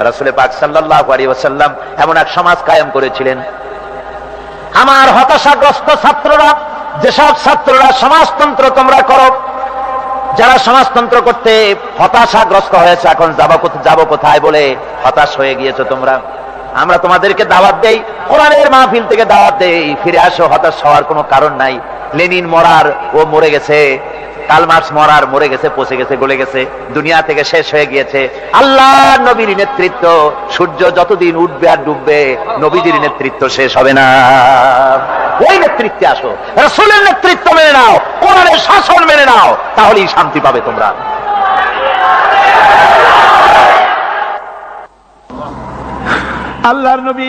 রাসূল পাক সাল্লাল্লাহু আলাইহি ওয়াসাল্লাম এমন এক সমাজ কায়েম করেছিলেন। আমার হতাশাগ্রস্ত ছাত্ররা, যেসব ছাত্ররা সমাজতন্ত্র তোমরা করো, যারা সমাজতন্ত্র করতে হতাশাগ্রস্ত হয়েছে, এখন যাবো কোথায় বলে হতাশ হয়ে গিয়েছো তোমরা, আমরা তোমাদেরকে দাওয়াত দেই, কোরআনের মাহফিল থেকে দাওয়াত দেই, ফিরে আসো। হতাশ হওয়ার কোনো কারণ নাই। লেনিন মরার, ও মরে গেছে। কার্ল মার্কস মরার, মরে গেছে, পচে গেছে, গলে গেছে, দুনিয়া থেকে শেষ হয়ে গিয়েছে। আল্লাহ নবীর নেতৃত্ব, সূর্য যতদিন উঠবে আর ডুববে, নবীজির নেতৃত্ব শেষ হবে না। ওই নেতৃত্বে আসো, রাসূলের নেতৃত্ব মেনে নাও, কোরআনের শাসন মেনে নাও, তাহলেই শান্তি পাবে তোমরা। আল্লাহর নবী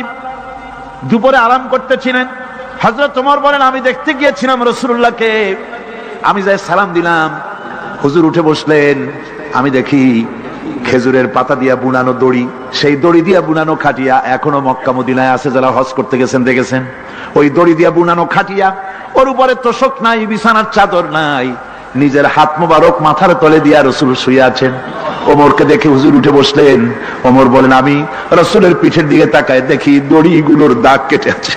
দুপুরে আরাম করতেছিলেন। হযরত ওমর বলেন, আমি দেখতে গিয়েছিলাম রাসূলুল্লাহকে, আমি যাই সালাম দিলাম, হুজুর উঠে বসলেন। আমি দেখি খেজুরের পাতা দিয়া বুনানো দড়ি, সেই দড়ি দিয়া বুনানো খাটিয়া এখনো মক্কা মদিনায় আছে, যারা হজ করতে গেছেন দেখেছেন। ওই দড়ি দিয়া বুনানো খাটিয়া, ওর উপরে তোশক নাই, বিছানার চাদর নাই, নিজের হাত মোবারক মাথার তলে দিয়া রাসূল শুয়ে আছেন। ওমরকে দেখে হুজুর উঠে বসলেন। ওমর বলেন, আমি রাসূলের পিঠের দিকে তাকায় দেখি দড়িগুলোর দাগ কেটে আছে।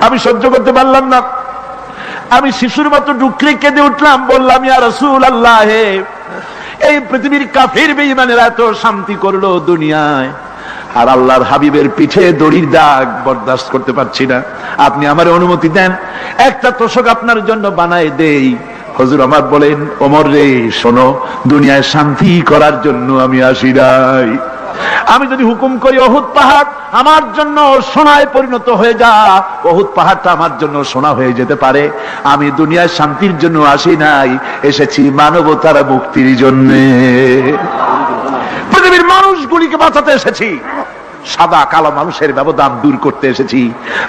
আমি সহ্য করতে পারলাম না, আমি শিশুর মতো ডুকরে কেঁদে উঠলাম, বললাম, ইয়া রাসূলুল্লাহ, এই পৃথিবীর কাফির বেঈমানেরা এত শান্তি করলো দুনিয়ায়, আর আল্লাহর হাবিবের পিঠে দড়ির দাগ বরদাস্ত করতে পারছি না, আপনি আমার অনুমতি দেন, একটা তোশক আপনার জন্য বানায় দেই। হুজুর আমার বলেন, ওমর রে শোনো, দুনিয়ায় শান্তি করার জন্য আমি আসি নাই। আমি যদি হুকুম করি উহুদ পাহাড় আমার জন্য সোনায় পরিণত হয়ে যা, উহুদ পাহাড়টা আমার জন্য সোনা হয়ে যেতে পারে। আমি দুনিয়ায় শান্তির জন্য আসি নাই, এসেছি মানবতার মুক্তির জন্য, পৃথিবীর মানুষগুলিকে বাঁচাতে এসেছি, সাদা কালো মানুষের ব্যবধান দূর করতে এসেছি।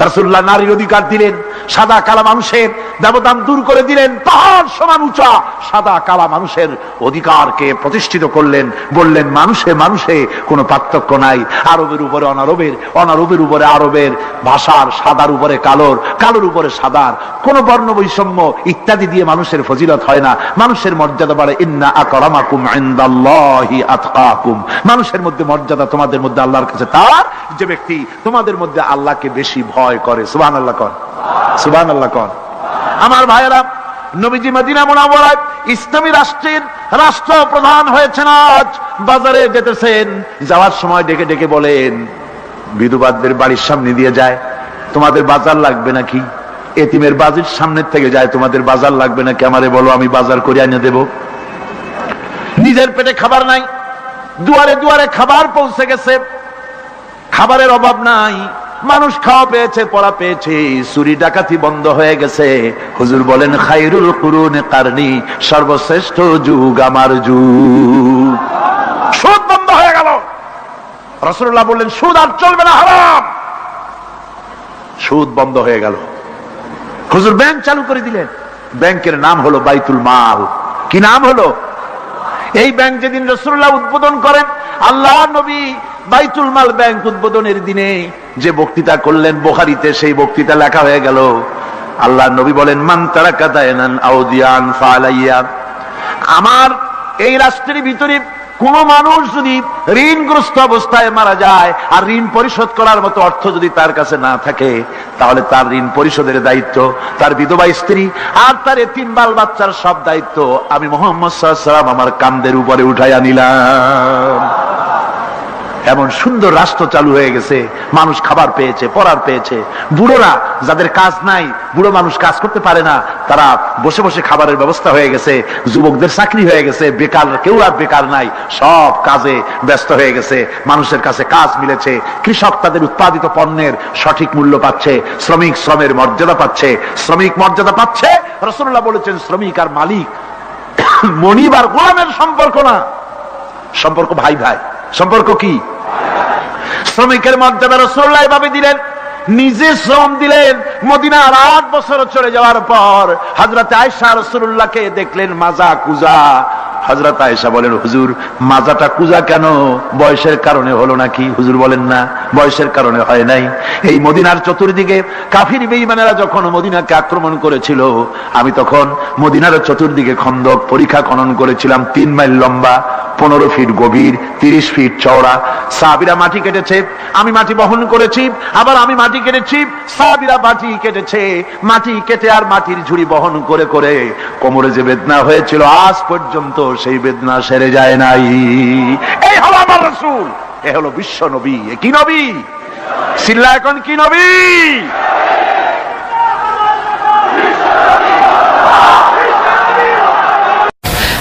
রাসূলুল্লাহ নারীর অধিকার দিলেন, সাদা কালো মানুষের ব্যবধান দূর করে দিলেন, পাহাড় সমান উঁচা সাদা কালো মানুষের অধিকারকে প্রতিষ্ঠিত করলেন, বললেন মানুষে মানুষে কোনো পার্থক্য নাই, আরবের উপরে অনারবের, অনারবের উপরে আরবের, ভাষার, সাদার উপরে কালোর, কালোর উপরে সাদার, কোন বর্ণ বৈষম্য ইত্যাদি দিয়ে মানুষের ফজিলত হয় না, মানুষের মর্যাদা বাড়ে। ইন্না আকরামাকুম ইনদাল্লাহি আতকাকুম, মানুষের মধ্যে মর্যাদা তোমাদের মধ্যে আল্লাহর কাছে তার যে ব্যক্তি তোমাদের মধ্যে আল্লাহকে বেশি ভয় করে। সুবহানাল্লাহ কর, সুবহানাল্লাহ কর। আমার ভাইয়েরা, নবীজি মদিনা মুনাওয়ারায় ইসলামী রাষ্ট্রের রাষ্ট্রপ্রধান হয়েছেন। আজ বাজারে যেতেছেন, যাওয়ার সময় ডেকে ডেকে বলেন, বিধবাদের বাড়ির সামনে দিয়ে যায়, তোমাদের বাজার লাগবে নাকি? এতিমের বাড়ির সামনের থেকে যায়, তোমাদের বাজার লাগবে নাকি? আমারে বলো, আমি বাজার করে এনে দেব। নিজের পেটে খাবার নাই, দুয়ারে দুয়ারে খাবার পৌঁছে গেছে, খাবারের অভাব নাই, মানুষ খাওয়া পেয়েছে, পড়া পেয়েছে, চুরি ডাকাতি বন্ধ হয়ে গেছে। হুজুর বলেন, খায়রুল কুরুনি কারনি, সর্বশ্রেষ্ঠ যুগ আমার যুগ। সুদ বন্ধ হয়ে গেল। রাসূলুল্লাহ বললেন, সুদ আর চলবে না, হারাম। সুদ বন্ধ হয়ে গেল। হুজুর ব্যাংক চালু করে দিলেন। ব্যাংকের নাম হলো বাইতুল মাল। কি নাম হলো? এই ব্যাংক যেদিন রাসূলুল্লাহ উদ্বোধন করেন, আল্লাহ নবী বাইতুল মাল ব্যাংক উদ্বোধনের দিনে যে বক্তৃতা করলেন, বুখারীতে সেই বক্তৃতা লেখা হয়ে গেল। আল্লাহ নবী বলেন, মান তারাকা দায়নান আও দিয়ান ফালাইয়া, আমার এই রাষ্ট্রের ভিতরে কোন মানুষ যদি ঋণগ্রস্ত অবস্থায় মারা যায় আর ঋণ পরিশোধ করার মতো অর্থ যদি তার কাছে না থাকে, তাহলে তার ঋণ পরিশোধের দায়িত্ব তার বিধবা স্ত্রী আর তার এতিম বাল বাচ্চার সব দায়িত্ব আমি মুহাম্মদ সাল্লাল্লাহু আলাইহি ওয়াসাল্লাম আমার কাঁধের উপরে উঠাইয়া নিলাম। এমন সুন্দর রাষ্ট্র চালু হয়ে গেছে, মানুষ খাবার পেয়েছে, পড়ার পেয়েছে। বুড়োরা, যাদের কাজ নাই, বুড়ো মানুষ কাজ করতে পারে না, তারা বসে বসে খাবারের ব্যবস্থা হয়ে গেছে। যুবকদের চাকরি হয়ে গেছে, বেকার কেউ আর বেকার নাই, সব কাজে ব্যস্ত হয়ে গেছে, মানুষের কাছে কাজ মিলেছে। কৃষক তাদের উৎপাদিত পণ্যের সঠিক মূল্য পাচ্ছে, শ্রমিক শ্রমের মর্যাদা পাচ্ছে, শ্রমিক মর্যাদা পাচ্ছে। রাসূলুল্লাহ বলেছেন, শ্রমিক আর মালিক মনিব আর গোলামের সম্পর্ক না, সম্পর্ক ভাই ভাই। সম্পর্ক কি? শ্রমিকের মর্যাদা রাসূলুল্লাহ এভাবে দিলেন, নিজে শ্রম দিলেন। মদিনার 8 বছর চলে যাওয়ার পর হযরত আয়েশা রাসূলুল্লাহকে দেখলেন মাজা কুজা। হযরত আয়েশা বলেন, হুজুর মাজাটা কুজা কেন? বয়সের কারণে হলো নাকি? হুজুর বলেন, না, বয়সের কারণে হয় নাই। এই মদিনার চতুর্দিকে কাফির বেঈমানেরা যখন মদিনাকে আক্রমণ করেছিল, আমি তখন মদিনার চতুর্দিকে খন্দক পরিখা খনন করেছিলাম, 3 মাইল লম্বা। 15 ফিট গভীর, 30 ফিট চওড়া। সাহাবীরা মাটি কেটেছে, আমি মাটি বহন করেছি, আবার আমি মাটি কেটেছি, সাহাবীরা মাটি কেটেছে, মাটি কেটে আর মাটির ঝুড়ি বহন করে করে কোমরে যে বেদনা হয়েছিল আজ পর্যন্ত সেই বেদনা সেরে যায় নাই। এই হলো আমার রাসূল, এ হলো বিশ্ব নবী। এ কি নবী? সিল্লা এখন কি নবী?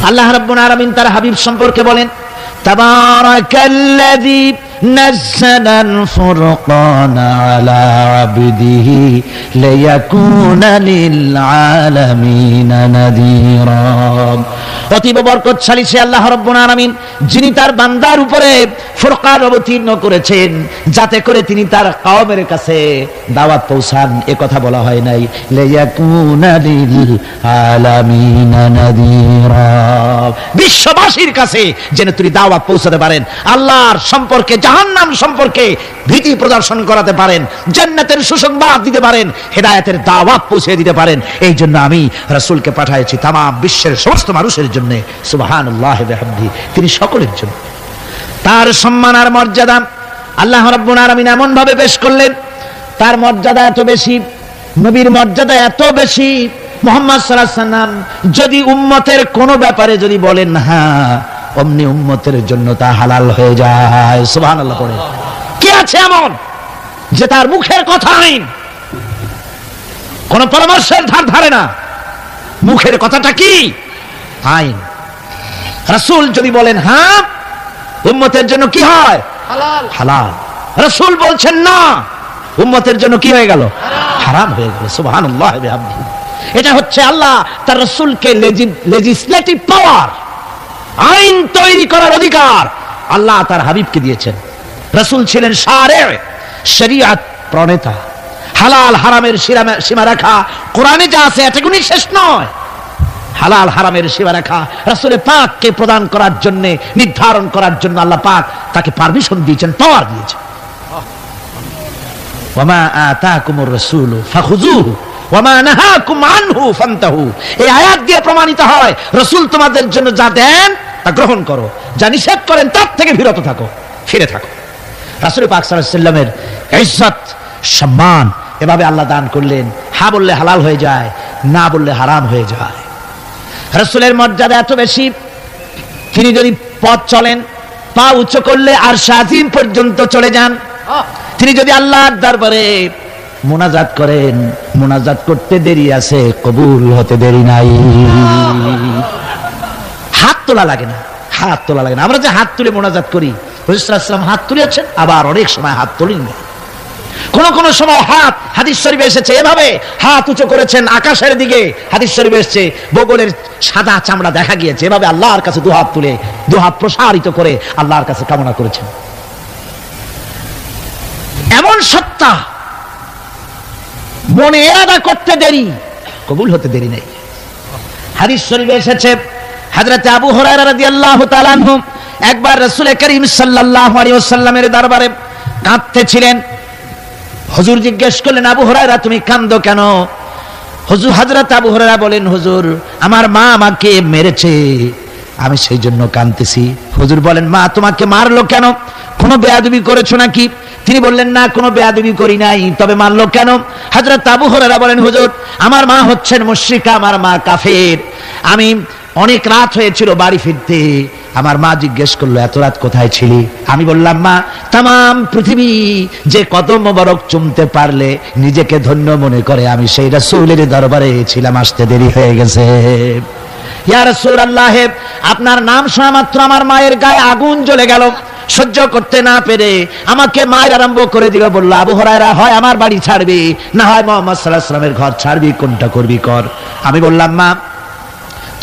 আল্লাহ রাব্বুল আলামিন তার হাবিব সম্পর্কে বলেন, তাবারাকাল্লাযী নাযালাল ফুরকানা আলা আবদিহি লিয়াকুনা লিল আলামিনা নাযীরা। অতীব বরকতশালী সে আল্লাহ রাব্বুল আলামিন, যিনি তার বান্দার উপরে ফুরকান অবতীর্ণ করেছেন যাতে করে তিনি তার কওমের কাছে দাওয়াত পৌঁছান। এ কথা বলা হয় নাই, লিয়াকুনা লিল আলামিনা নাযীরা, বিশ্ববাসীর কাছে যেন তিনি দাওয়াত পৌঁছাতে পারেন, আল্লাহর সম্পর্কে, জাহান্নাম সম্পর্কে ভীতি প্রদর্শন করাতে পারেন, জান্নাতের সুসংবাদ দিতে পারেন, হেদায়েতের দাওয়াত পৌঁছে দিতে পারেন। এই জন্য আমি রাসূলকে পাঠিয়েছি তাম বিশ্বের সমস্ত মানুষের জন্য। সুবহানাল্লাহি ওয়া বিহামদিহি, তিনি সকলের জন্য। তার সম্মান আর মর্যাদা আল্লাহ রাব্বুল আলামিন এমন ভাবে পেশ করলেন, তার মর্যাদা এত বেশি, নবীর মর্যাদা এত বেশি, মুহাম্মদ সাল্লাল্লাহু আলাইহি ওয়াসাল্লাম যদি উম্মতের কোন ব্যাপারে যদি বলেন হ্যাঁ, অমনি উম্মতের জন্য তা হালাল হয়ে যায়। সুবহানাল্লাহ পড়ে। কি আছে এমন যে তার মুখের কথা আইন, কোন পরামর্শের ধার ধারে না, মুখের কথাটা কি? আইন। রাসূল যদি বলেন হ্যাঁ, উম্মতের জন্য কি হয়? হালাল। হালাল। রাসূল বলছেন না, উম্মতের জন্য কি হয়ে গেল? হারাম হয়ে গেল। সুবহানাল্লাহ ওয়া বিহামদিহি। এটা হচ্ছে আল্লাহ তার রাসূলকে লেজিসলেটিভ পাওয়ার, আইন তৈরি করার অধিকার আল্লাহ তার হাবিবকে দিয়েছেন। রাসূল ছিলেন শারে, শরীয়ত প্রণেতা। হালাল হারামের সীমারেখা কোরআনে যা আছে এটা কোনো শেষ নয়। হালাল হারামের সীমারেখা রাসূলের পাককে প্রদান করার জন্য, নির্ধারণ করার জন্য আল্লাহ পাক তাকে পারমিশন দিয়েছেন, পাওয়ার দিয়েছেন। ওয়ামা আতাকুমুর রাসূলু ফাখুযুহু ওয়ামা নাহাকুম আনহু ফান্তাহু। এই আয়াত দিয়ে প্রমাণিত হয় রাসূল তোমাদের জন্য যা দেন তা গ্রহণ করো, যা নিষেধ করেন তার থেকে বিরত থাকো, ফিরে থাকো। রাসূল পাক সাল্লাল্লাহু আলাইহি ওয়াসাল্লামের ইজ্জত, সম্মান এভাবে আল্লাহ দান করলেন। হ্যাঁ বললে হালাল হয়ে যায়, না বললে হারাম হয়ে যায়। রাসূলের মর্যাদা এত বেশি, তিনি যদি পথ চলেন, পা উঁচু করলে আরশ আজিম পর্যন্ত চলে যান। তিনি যদি আল্লাহর দরবারে মুনাজাত করেন, মুনাজাত করতে দেরি আছে, কবুল হতে দেরি নাই। হাত তোলা লাগে না, হাত তোলা লাগে না। আমরা যে হাত তুলে মুনাজাত করি, রাসূল সাল্লাল্লাহু আলাইহি ওয়াসাল্লাম হাত তুলেছেন, আবার অনেক সময় হাত তোলেননি। কোন সময় হাত, হাদিস শরীফে এসেছে এভাবে হাত উঁচু করেছেন আকাশের দিকে, হাদিস শরীফে এসেছে বগলের সাদা চামড়া দেখা গিয়েছে, এভাবে আল্লাহর কাছে দুহাত তুলে, দুহাত প্রসারিত করে আল্লাহর কাছে কামনা করেছেন। এমন সত্তা, মনে এরাদা করতে দেরি, কবুল হতে দেরি নেই। হাদিস শরীফে এসেছে হযরত আবু হুরায়রা রাদিয়াল্লাহু তাআলা আনহু একবার রাসূল করিম সাল্লাল্লাহু আলাইহি ওয়াসাল্লামের দরবারে কাঁদতেছিলেন। হুজুর জিজ্ঞেস করলেন, আবু হুরায়রা তুমি কাঁদো কেন? হুজুর, হযরত আবু হুরায়রা বলেন, হুজুর আমার মা আমাকে মেরেছে, আমি সেই জন্য কাঁদতেছি। হুজুর বলেন, মা তোমাকে মারলো কেন? কোনো বেয়াদবি করেছো নাকি? তিনি বললেন, না কোনো বেয়াদবি করি নাই, তবে মারলো কেন? হযরত আবু হুরায়রা বলেন, হুজুর আমার মা হচ্ছেন মুশরিকা, আমার মা কাফের। আমি অনেক রাত হয়েছিল বাড়ি ফিরতে, আমার মা জিজ্ঞেস করলো এত রাত কোথায় ছিলি? আমি বললাম, মা তাম পৃথিবী যে কদম মোবারক চুমতে পারলে নিজেকে ধন্য মনে করে, আমি সেই রাসূলের দরবারে ছিলাম, আসতে দেরি হয়ে গেছে। ইয়া রাসূলুল্লাহ, আপনার নাম শোনা মাত্র আমার মায়ের গায়ে আগুন জ্বলে গেল, সহ্য করতে না পেরে আমাকে মায়ের আরম্ভ করে দিল। বলল, আবু হুরায়রা হয় আমার বাড়ি ছাড়বি, না হয় মুহাম্মদ সাল্লাল্লাহু আলাইহি ওয়াসাল্লামের ঘর ছাড়বি, কোনটা করবি কর। আমি বললাম, মা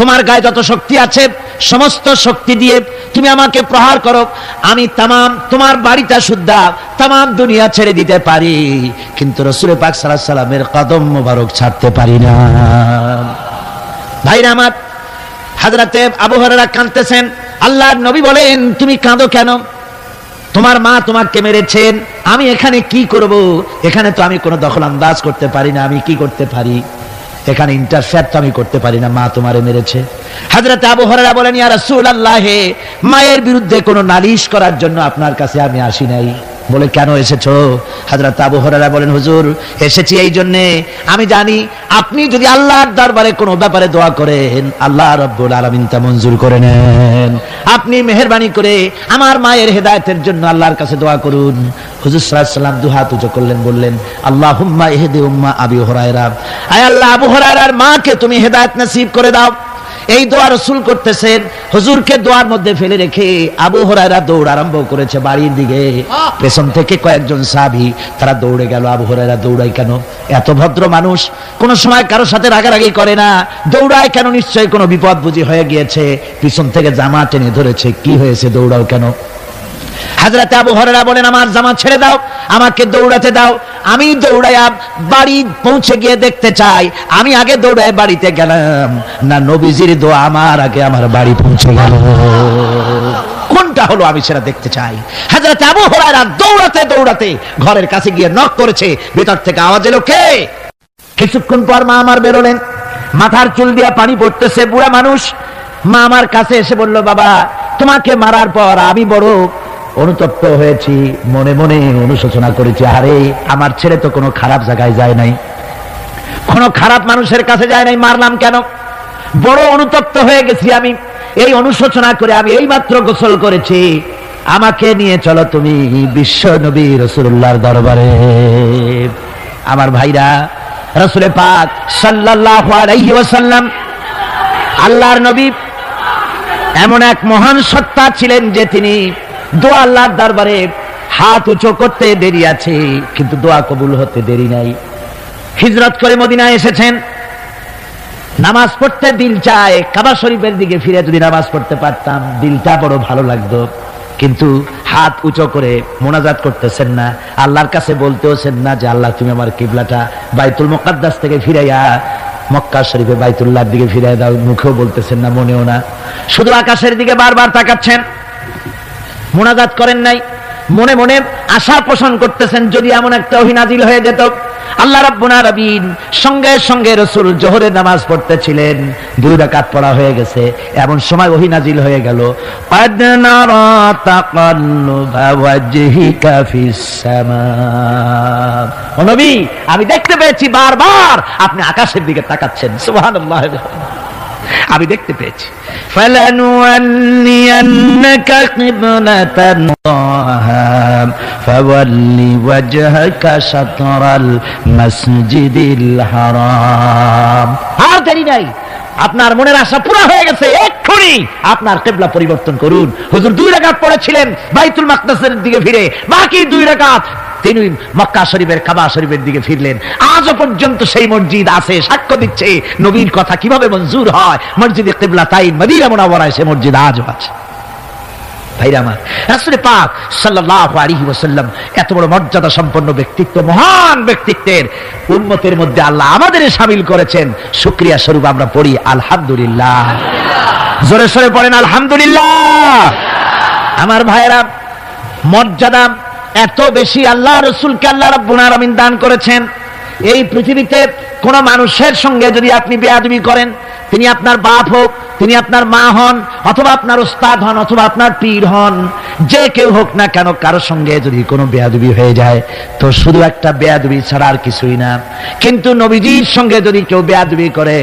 তোমার গায়ে যত শক্তি আছে সমস্ত শক্তি দিয়ে তুমি আমাকে প্রহার করো, আমি তামাম তোমার বাড়িটা সুদ্ধা তামাম দুনিয়া ছেড়ে দিতে পারি, কিন্তু রাসূল পাক সাল্লাল্লাহু আলাইহি ওয়াসাল্লামের কদম মোবারক ছাড়তে পারি না। ভাইরা আমার, হযরতে আবু হুরায়রা কাঁদতেছেন। আল্লাহর নবী বলেন, তুমি কাঁদো কেন? তোমার মা তোমাকে মেরেছেন, আমি এখানে কি করব? এখানে তো আমি কোনো দখল আন্দাজ করতে পারি না, আমি কি করতে পারি? এখানে ইন্টারফেয়ার তো আমি করতে পারি না, মা তোমারে মেরেছে। হযরত আবু হুরায়রা বলেন, ইয়া রাসূলুল্লাহ, মায়ের বিরুদ্ধে কোনো নালিশ করার জন্য আপনার কাছে আমি আসি নাই। বলে, কেন এসেছো? হযরত আবু হুরায়রা বলেন, হুজুর, এসেছি এই জন্য, আমি জানি আপনি যদি আল্লাহর দরবারে কোনো ব্যাপারে দোয়া করেন, আল্লাহ রাব্বুল আলামিন তা মঞ্জুর করে নেন। আপনি মেহেরবানি করে আমার মায়ের হেদায়েতের জন্য আল্লাহর কাছে দোয়া করুন। হুজুর সাল্লাল্লাহু আলাইহি ওয়াসাল্লাম দুহাত উঁচু করলেন, বললেন, আল্লাহুম্মা ইহদি উম্মা আবি হুরায়রা, আয় আল্লাহ, আবু হুরায়রার মাকে তুমি হেদায়েত নসিব করে দাও। এই দোয়া রাসূল করতেছেন, হুজুরকে দোয়ার মধ্যে ফেলে রেখে আবু হুরায়রা দৌড় আরম্ভ করেছে বাড়ির দিকে। পেছন থেকে কয়েকজন সাহাবী তারা দৌড়ে গেল। আবু হুরায়রা দৌড়ায় কেন? এত ভদ্র মানুষ, কোন সময় কারোর সাথে রাগারাগি করে না, দৌড়ায় কেন? নিশ্চয়ই কোনো বিপদ বুঝি হয়ে গিয়েছে, পিছন থেকে জামা টেনে ধরেছে। কি হয়েছে, দৌড়াও কেন? হযরত আবু হুরায়রা বলেন, আমার জামা ছেড়ে দাও, আমাকে দৌড়াতে দাও। আমি দৌড়ায়া বাড়ি পৌঁছে গিয়ে দেখতে চাই আমি আগে দৌড়ায় বাড়িতে গেলাম না নবীজির দোয়া আমার আগে আমার বাড়ি পৌঁছে গেল। কোনটা হলো আমি সেটা দেখতে চাই। হযরত আবু হুরায়রা দৌড়াতে দৌড়াতে ঘরের কাছে গিয়ে নক করেছে। ভেতর থেকে আওয়াজ এলো, কে? কিছুক্ষণ পর মা আমার বেরোলেন, মাথার চুল দিয়া পানি পড়তেছে, বুড়া মানুষ। মা আমার কাছে এসে বলল, বাবা, তোমাকে মারার পর আমি বড় অনুতপ্ত হয়েছি, মনে মনে অনুশোচনা করেছি, আরে আমার ছেলে তো কোনো খারাপ জায়গায় যায় নাই, কোনো খারাপ মানুষের কাছে যায় নাই, মারলাম কেন? বড় অনুতপ্ত হয়ে গেছি আমি। এই অনুশোচনা করে আমি এইমাত্র গোসল করেছি, আমাকে নিয়ে চলো তুমি বিশ্ব নবী রাসূলুল্লাহর দরবারে। আমার ভাইরা, রাসূল পাক সাল্লাল্লাহু আলাইহি ওয়াসাল্লাম আল্লাহর নবী এমন এক মহান সত্তা ছিলেন যে তিনি দোয়া আল্লাহর দরবারে হাত উঁচু করতে দেরি আছে, কিন্তু দোয়া কবুল হতে দেরি নাই। হিজরত করে মদিনায় এসেছেন, নামাজ পড়তে দিল চায়, কাবা শরীফের দিকে ফিরে যদি নামাজ পড়তে পারতাম দিলটা বড় ভালো লাগতো, কিন্তু হাত উঁচু করে মোনাজাত করতেছেন না, আল্লাহর কাছে বলতেওছেন না যে আল্লাহ তুমি আমার কিবলাটা বাইতুল মুকাদ্দাস থেকে ফিরাইয়া মক্কা শরীফে বাইতুল্লাহর দিকে ফিরাইয়া দাও। মুখেও বলতেছেন না, মনেও না, শুধু আকাশের দিকে বারবার তাকাচ্ছেন, মোনাজাত করেন নাই। মনে মনে আশা পোষণ করতেছেন যদি এমন একটা ওহী নাজিল হয়ে যেত। আল্লাহ রাব্বুল আলামিন সঙ্গে সঙ্গে রাসূল জোহরের নামাজ পড়তেছিলেন, 2 রাকাত পড়া হয়ে গেছে, এমন সময় ওহী নাজিল হয়ে গেল, ক্বাদ নারা তাকাল্লুবা ওয়াজহিকা ফিস সামা। ও নবী, আমি দেখতে পেয়েছি বারবার আপনি আকাশের দিকে তাকাচ্ছেন। সুবহানাল্লাহ, আমি দেখতে পেয়েছি। ফালানুওয়াল্লিয়ান্নাকা কিবলাতান ফাওয়াল্লি ওয়াজহাকা শাতরাল মাসজিদিল হারাম। আর দেরি নাই, আপনার মনের আশা পুরো হয়ে গেছে, এক্ষুনি আপনার কিবলা পরিবর্তন করুন। হুজুর 2 রাকাত পড়েছিলেন বাইতুল মাকদাসের দিকে ফিরে, বাকি 2 রাকাত তিনি মক্কা শরীফের কাবা শরীফের দিকে ফিরলেন। আজও পর্যন্ত সেই মসজিদ আছে, সাক্ষ্য দিচ্ছে নবীর কথা কিভাবে মঞ্জুর হয়। মসজিদে কিবলাতাইন মদিনা মুনাওয়ারায় সে মসজিদ আজও আছে। ভাইরা আমার, রাসূল পাক সাল্লাল্লাহু আলাইহি ওয়াসাল্লাম এত বড় মর্যাদা সম্পন্ন ব্যক্তিত্ব, মহান ব্যক্তিত্বের উম্মতের মধ্যে আল্লাহ আমাদের শামিল করেছেন। শুকরিয়া স্বরূপ আমরা পড়ি আলহামদুলিল্লাহ। জোরে সোরে পড়েন আলহামদুলিল্লাহ। আমার ভাইরা, মর্যাদা এত বেশি আল্লাহ রাসূলকে আল্লাহ রাব্বুল আলামিন দান করেছেন। এই পৃথিবীতে কোন মানুষের সঙ্গে যদি আপনি বেয়াদবি করেন, তিনি আপনার বাপ হোক, তিনি আপনার মা হন, অথবা আপনার উস্তাদ হন, অথবা আপনার পীর হন, যে কেউ হোক না কেন, কারোর সঙ্গে যদি কোনো বেয়াদবি হয়ে যায় তো শুধু একটা বেয়াদবি ছাড়া আর কিছুই না। কিন্তু নবীজির সঙ্গে যদি কেউ বেয়াদবি করে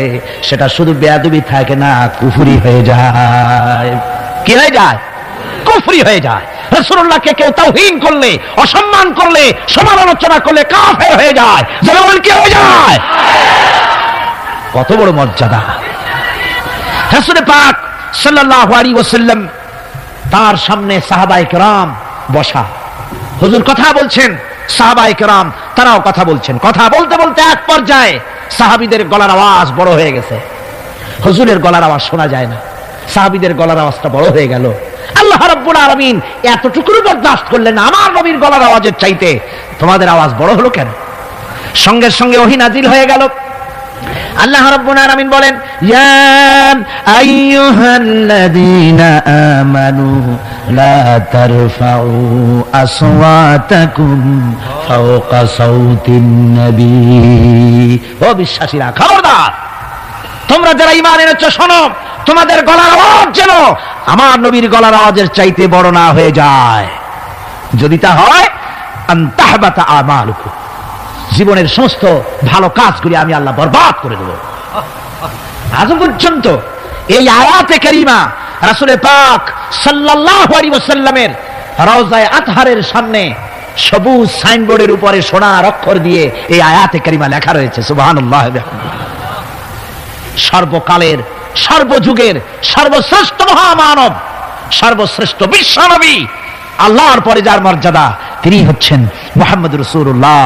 সেটা শুধু বেয়াদবি থাকে না, কুফরি হয়ে যায়। কি হয়ে যায়? কুফরি হয়ে যায়। রাসূলুল্লাহকে কেউ তাওহীন করলে, অসম্মান করলে, সমালোচনা করলে কাফের হয়ে যায়। যেমন কি হয়ে যায়? কত বড় মর্যাদা! রাসূল পাক সাল্লাল্লাহু আলাইহি ওয়াসাল্লাম, তার সামনে সাহাবায়ে কেরাম বসা, হুজুর কথা বলছেন, সাহাবায়ে কেরাম তারাও কথা বলছেন। কথা বলতে বলতে এক পর্যায়ে সাহাবীদের গলার আওয়াজ বড় হয়ে গেছে, হুজুরের গলার আওয়াজ শোনা যায় না, সাহাবীদের গলার আওয়াজটা বড় হয়ে গেল। আল্লাহ রাব্বুল আলামিন এতটুকু বরদাস্ত করলেন, আমার নবীর গলার আওয়াজের চাইতে তোমাদের আওয়াজ বড় হলো কেন? সঙ্গে সঙ্গে ওহী নাজিল হয়ে গেল। আল্লাহ রাব্বুল আলামিন বলেন, ইয়া আইয়ুহাল্লাযীনা আমানু লা তারফাউ আসওয়াতাকুম ফাওকা সাউতিন নবী। ও বিশ্বাসীরা, খবরদার, তোমরা যারা ঈমান এনেছো শোনো, তোমাদের গলার আওয়াজ যেন আমার নবীর গলার আওয়াজের চাইতে বড় না হয়ে যায়। যদি তা হয়, আনতাহবাতা আমালুকুম, জীবনের সমস্ত ভালো কাজগুলি আমি আল্লাহ বরবাদ করে দেব। আজ পর্যন্ত এই আয়াতে কারিমা রাসূল পাক সাল্লাল্লাহু আলাইহি ওয়াসাল্লামের রওজায়ে আতহারের সামনে সবুজ সাইনবোর্ডের উপরে সোনার অক্ষর দিয়ে এই আয়াতে কারিমা লেখা রয়েছে। সুবহানাল্লাহ। সর্বকালের, সর্বযুগের সর্বশ্রেষ্ঠ মহামানব, সর্বশ্রেষ্ঠ বিশ্বনবী, আল্লাহর পরে যার মর্যাদা, তিনি হচ্ছেন মুহাম্মদ রাসূলুল্লাহ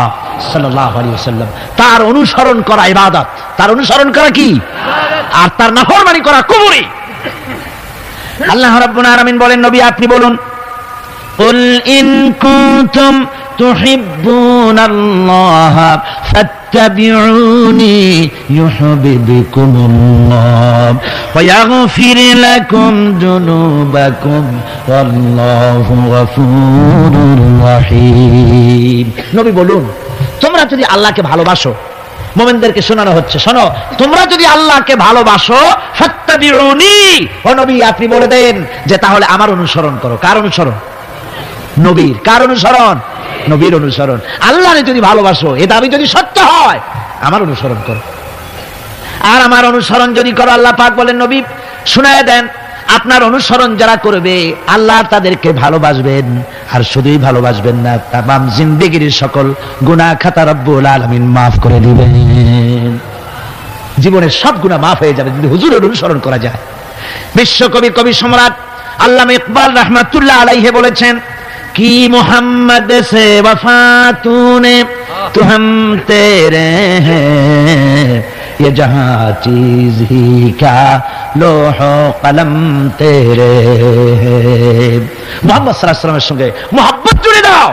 সাল্লাল্লাহু আলাইহি ওয়াসাল্লাম। তার অনুসরণ করা ইবাদত, তার অনুসরণ করা কি? আর তার নাফরমানি করা কুফরি। আল্লাহ রাব্বুল আলামিন বলেন, নবী আপনি বলুন, কুল ইন কুনতুম তুহিব্বুনাল্লাহ ফাত্তাবিউনি ইউহিব্বুকুমুল্লাহ ওয়া ইয়াগফির লাকুম যুনুবাকুম ওয়াল্লাহু গফুরুর রহিম। নবী বলুন, তোমরা যদি আল্লাহকে ভালোবাসো, মুমিনদেরকে শোনানো হচ্ছে, শোনো, তোমরা যদি আল্লাহকে ভালোবাসো, ফাত্তাবিউনি, ও নবী আপনি বলে দেন যে তাহলে আমার অনুসরণ করো। কার অনুসরণ? নবীর। কার অনুসরণ? নবীর অনুসরণ। আল্লাহকে যদি ভালোবাসো, এ দাবি যদি সত্য হয়, আমার অনুসরণ করো। আর আমার অনুসরণ যদি করো, আল্লাহ পাক বলেন, নবী শুনায় দেন, আপনার অনুসরণ যারা করবে আল্লাহ তাদেরকে ভালোবাসবেন। আর শুধুই ভালোবাসবেন না, তামাম জিন্দেগির সকল গুনাহ খাতা রব্বুল আলামিন মাফ করে দিবেন। জীবনের সব গুনাহ মাফ হয়ে যাবে যদি হুজুরের অনুসরণ করা যায়। বিশ্বকবি, কবি সম্রাট আল্লামা ইকবাল রাহমাতুল্লাহ আলাইহি বলেছেন, কি মোহাম্মদ সে वफा तूने तो हम तेरे हैं, ये जहां चीज ही क्या लोह कलम तेरे हैं। মোহাম্মদ সাল্লাল্লাহু আলাইহি ওয়াসাল্লামের সঙ্গে মোহাব্বত জুড়ে দাও,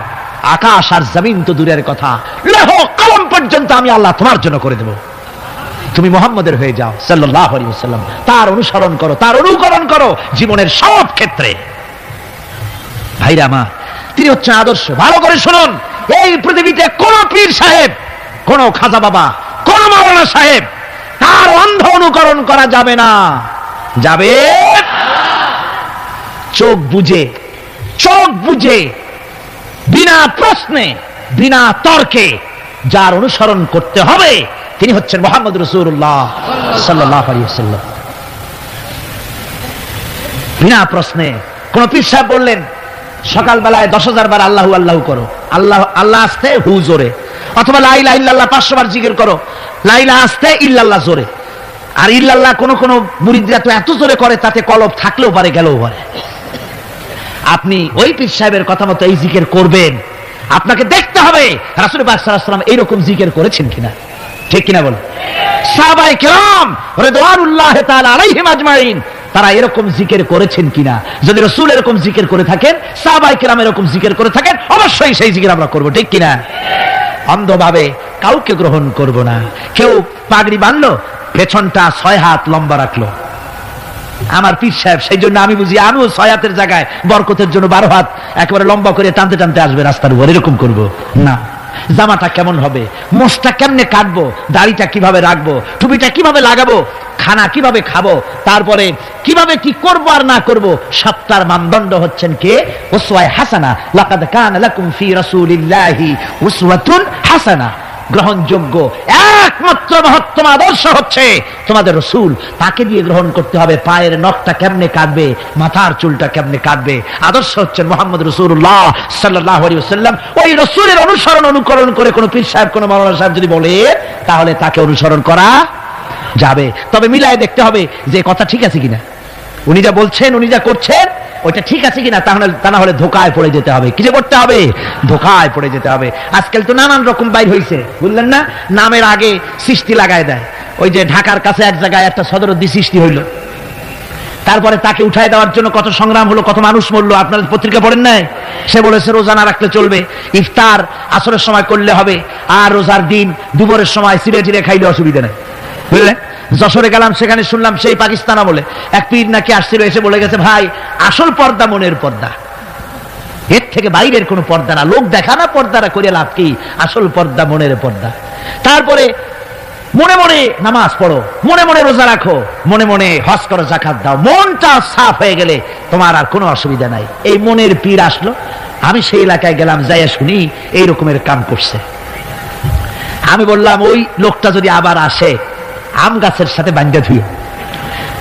আকাশ আর জমিন তো দূরের কথা, লোহ কলম পর্যন্ত আমি আল্লাহ তোমার জন্য করে দেব। তুমি মুহাম্মদের হয়ে যাও সাল্লাল্লাহু আলাইহি ওয়াসাল্লাম, তার অনুসরণ করো, তার অনুকরণ করো জীবনের সব ক্ষেত্রে। ভাইরা আমার, তিনি হচ্ছেন আদর্শ। ভালো করে শুনুন, এই পৃথিবীতে কোন পীর সাহেব, কোন খাজা বাবা, কোন মাওলানা সাহেব, তার অন্ধ অনুকরণ করা যাবে না। যাবে চোখ বুঝে, চোখ বুঝে, বিনা প্রশ্নে, বিনা তর্কে যার অনুসরণ করতে হবে তিনি হচ্ছেন মুহাম্মদ রাসূলুল্লাহ সাল্লাল্লাহু আলাইহি ওয়াসাল্লাম। বিনা প্রশ্নে। কোন পীর সাহেব বললেন সকালবেলায় 10,000 বার আল্লাহু আল্লাহু করো, আল্লাহ আল্লাহ আসতে হু জোরে, অথবা লা ইলাহা ইল্লাল্লাহ 500 বার জিকির করো, লা ইলাহা আসতে ইল্লাল্লাহ জোরে। আর ইল্লাল্লাহ কোন কোন মুরিদরা তো এত জোরে করে তাতে কলব থাকলেও পারে গেলেও পারে। আপনি ওই পীর সাহেবের কথা মতো এই জিকির করবেন, আপনাকে দেখতে হবে রাসূল পাক সাল্লাল্লাহু আলাইহি ওয়াসাল্লাম এইরকম জিকির করেছেন কিনা। ঠিক কিনা বল? সাহাবায়ে কেরাম রিদওয়ানুল্লাহি তাআলা আলাইহিম আজমাইন তারা এরকম জিকির করেছেন কিনা। যদি রাসূল এরকম জিকির করে থাকেন, সাহাবায়ে কেরাম এরকম জিকির করে থাকেন, অবশ্যই সেই জিকির আমরা করব। ঠিক কিনা? অন্ধভাবে কাউকে গ্রহণ করব না। কেউ পাগড়ি বাঁধলো, পেছনটা 6 হাত লম্বা রাখলো, আমার পীর সাহেব, সেই জন্য আমি বুঝি আমিও 6 হাতের জায়গায় বরকতের জন্য 12 হাত একেবারে লম্বা করে টানতে টানতে আসবে রাস্তার উপর, এরকম করব না। জামাটা কেমন হবে, মোষটা কেমনে কাটবো, দাড়িটা কিভাবে রাখবো, টুপিটা কিভাবে লাগাবো, খানা কিভাবে খাবো, তারপরে কিভাবে কি করবো আর না করবো, সবটার মানদণ্ড হচ্ছেন কে? উসওয়া হাসানা। লাকাদ কানা লাকুম ফি রাসূলিল্লাহি উসওয়াতুন হাসানা। গ্রহণযোগ্য একমাত্র মহত্তম আদর্শ হচ্ছে তোমাদের রাসূল। তাকে দিয়ে গ্রহণ করতে হবে। পায়ের নখটা কেমনে কাটবে, মাথার চুলটা কেমনে কাটবে, আদর্শ হচ্ছেন মুহাম্মদ রাসূলুল্লাহ সাল্লাল্লাহু আলাইহি ওয়াসাল্লাম। ওই রাসূলের অনুসরণ অনুকরণ করে কোন পীর সাহেব, কোন মাওলানা সাহেব যদি বলে, তাহলে তাকে অনুসরণ করা যাবে। তবে মিলায় দেখতে হবে যে কথা ঠিক আছে কিনা, উনি যা বলছেন, উনি যা করছেন ওইটা ঠিক আছে কিনা। তা না হলে ধোকায় পড়ে যেতে হবে। কি যে করতে হবে? ধোকায় পড়ে যেতে হবে। আজকাল তো নানান রকম বাইর হয়েছে, বুঝলেন না? নামের আগে সৃষ্টি লাগায় দেয়। ওই যে ঢাকার কাছে এক জায়গায় একটা সদরদ্দি সৃষ্টি হইল, তারপরে তাকে উঠায় দেওয়ার জন্য কত সংগ্রাম হলো, কত মানুষ মরলো। আপনারা পত্রিকা পড়েন নাই? সে বলেছে রোজা না রাখলে চলবে, ইফতার আসরের সময় করলে হবে, আর রোজার দিন দুপুরের সময় চিড়ে চিড়ে খাইলে অসুবিধা নেই, বুঝলেন? যশোরে গেলাম, সেখানে শুনলাম সেই পাকিস্তানা বলে এক পীর নাকি আসছিল, এসে বলে গেছে, ভাই আসল পর্দা মনের পর্দা, এর থেকে বাইরের কোনো পর্দা না। লোক দেখা না পর্দারা করে লাভ কি? আসল পর্দা মনের পর্দা। তারপরে মনে মনে নামাজ পড়ো, মনে মনে রোজা রাখো, মনে মনে হজ করো, যাকাত দাও। মনটা সাফ হয়ে গেলে তোমার আর কোনো অসুবিধা নাই। এই মনের পীর আসলো, আমি সেই এলাকায় গেলাম, যাইয়া শুনি এই রকমের কাম করছে। আমি বললাম ওই লোকটা যদি আবার আসে আম গাছের সাথে বান্ধা ধুয়ে,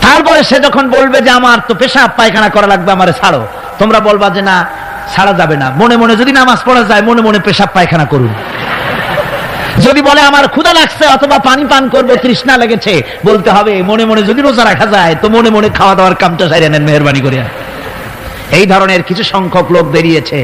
তারপরে সে যখন বলবে যে আমার তো পেশাব পায়খানা করা লাগবে, আমারে ছাড়ো, তোমরা বলবা যে না ছাড়া যাবে না। মনে মনে যদি নামাজ পড়া যায়, মনে মনে পেশাব পায়খানা করুন। যদি বলে আমার ক্ষুধা লাগছে অথবা পানি পান করবো, তৃষ্ণা লেগেছে, বলতে হবে মনে মনে যদি রোজা রাখা যায় তো মনে মনে খাওয়া দাওয়ার কামটা সাইরা নেন, মেহরবানি করে। এই ধরনের কিছু সংখ্যক লোক বেরিয়েছে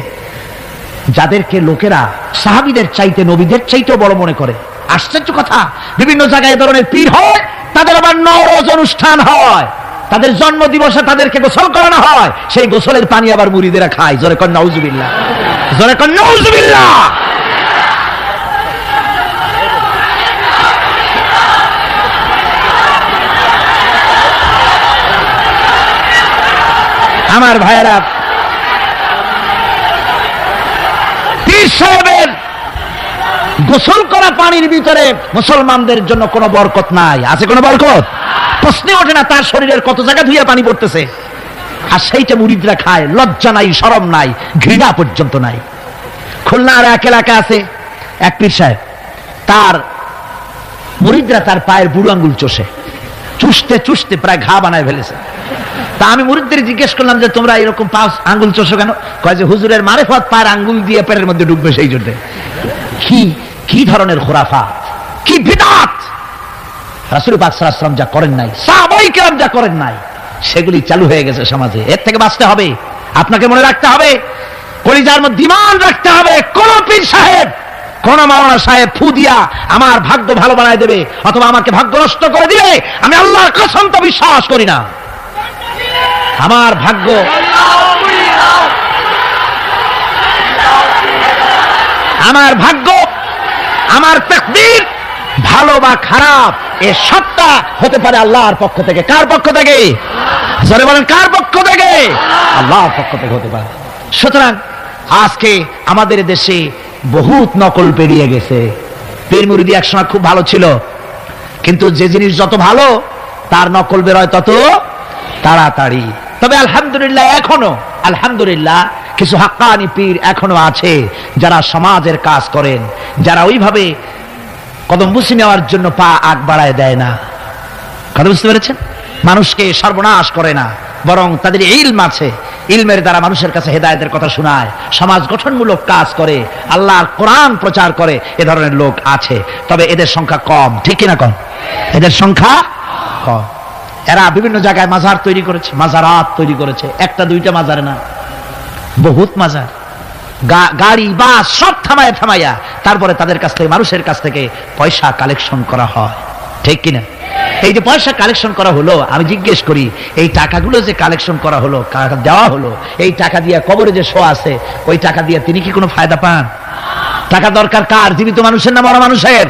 যাদেরকে লোকেরা সাহাবীদের চাইতে, নবীদের চাইতেও বড় মনে করে। আশ্চর্য কথা, বিভিন্ন জায়গায় এই ধরনের পীর হয়, তাদের আবার নওরোজ অনুষ্ঠান হয়, তাদের জন্ম দিবসে তাদেরকে গোসল করানো হয়, সেই গোসলের পানি আবার মুরিদেরা খায়। জোরে কর নাউজুবিল্লাহ, জোরে কর নাউজুবিল্লাহ। আমার ভাইয়েরা, পীর সাহেবের গোসল করা পানির ভিতরে মুসলমানদের জন্য কোনো বরকত নাই। আছে কোনো বরকত? প্রশ্নে ওঠে না। তার শরীরের কত জায়গা ধুইয়া পানি পড়তেছে, আর সেইটা মুরিদরা খায়। লজ্জা নাই, শরম নাই, ঘৃণা পর্যন্ত নাই। খুলনার এক এলাকা আছে, এক পীর সাহেব, তার মুরিদরা তার পায়ের বুড়ো আঙ্গুল চষে, চুষতে চুষতে প্রায় ঘা বানায় ফেলেছে। তা আমি মুরিদদের জিজ্ঞেস করলাম যে তোমরা এরকম পা আঙ্গুল চষো কেন? কয় যে হুজুরের মারেফত পায়ের আঙ্গুল দিয়ে পেটের মধ্যে ঢুকবে, সেই জন্য। কি ধরনের খুরাফাত, কি বিদআত! রাসূল পাক সাল্লাল্লাহু আলাইহি ওয়াসাল্লাম যা করেন নাই, সাহাবায়ে কেরাম যা করেন নাই, সেগুলি চালু হয়ে গেছে সমাজে। এর থেকে বাঁচতে হবে, আপনাকে মনে রাখতে হবে, কলিজার মধ্যে ঈমান রাখতে হবে। কোন পীর সাহেব, কোন মাওলানা সাহেব ফু দিয়া আমার ভাগ্য ভালো বানায় দেবে অথবা আমাকে ভাগ্য নষ্ট করে দিবে, আমি আল্লাহর কসম তো বিশ্বাস করি না। আমার ভাগ্য, আমার ভাগ্য, আমার তাকদীর ভালো বা খারাপ, এ সবটা হতে পারে আল্লাহর পক্ষ থেকে। কার পক্ষ থেকে? জোরে বলেন, কার পক্ষ থেকে? আল্লাহর পক্ষ থেকে হতে পারে। সুতরাং আজকে আমাদের দেশে বহুত নকল পেরিয়ে গেছে। পীর মুরিদি একসময় খুব ভালো ছিল, কিন্তু যে জিনিস যত ভালো তার নকল বেরোয় তত তাড়াতাড়ি। তবে আলহামদুলিল্লাহ, এখনো আলহামদুলিল্লাহ কিছু হাক্কানি পীর এখনো আছে যারা সমাজের কাজ করেন, যারা ওইভাবে কদম বুঝি নেওয়ার জন্য পা আগ বাড়ায় দেয় না। কথা বুঝতে পেরেছেন? মানুষকে সর্বনাশ করে না, বরং তাদের ইলম আছে, ইলমের দ্বারা মানুষের কাছে হেদায়েতের কথা শোনায়, সমাজ গঠনমূলক কাজ করে, আল্লাহর কোরআন প্রচার করে। এ ধরনের লোক আছে, তবে এদের সংখ্যা কম। ঠিক কিনা কম? এদের সংখ্যা কম। এরা বিভিন্ন জায়গায় মাজার তৈরি করেছে, মাজারাত তৈরি করেছে। একটা দুইটা মাজার না, বহুত মাজার। গাড়ি বাস সব থামাইয়া তারপরে তাদের কাছ থেকে, মানুষের কাছ থেকে পয়সা কালেকশন করা হয়। ঠিক কিনা? এই যে পয়সা কালেকশন করা হলো, আমি জিজ্ঞেস করি এই টাকাগুলো যে কালেকশন করা হলো, দেওয়া হলো, এই টাকা দিয়ে কবরে যে শো আছে, ওই টাকা দিয়ে তিনি কি কোনো ফায়দা পান? টাকা দরকার কার? জীবিত মানুষের না মরা মানুষের?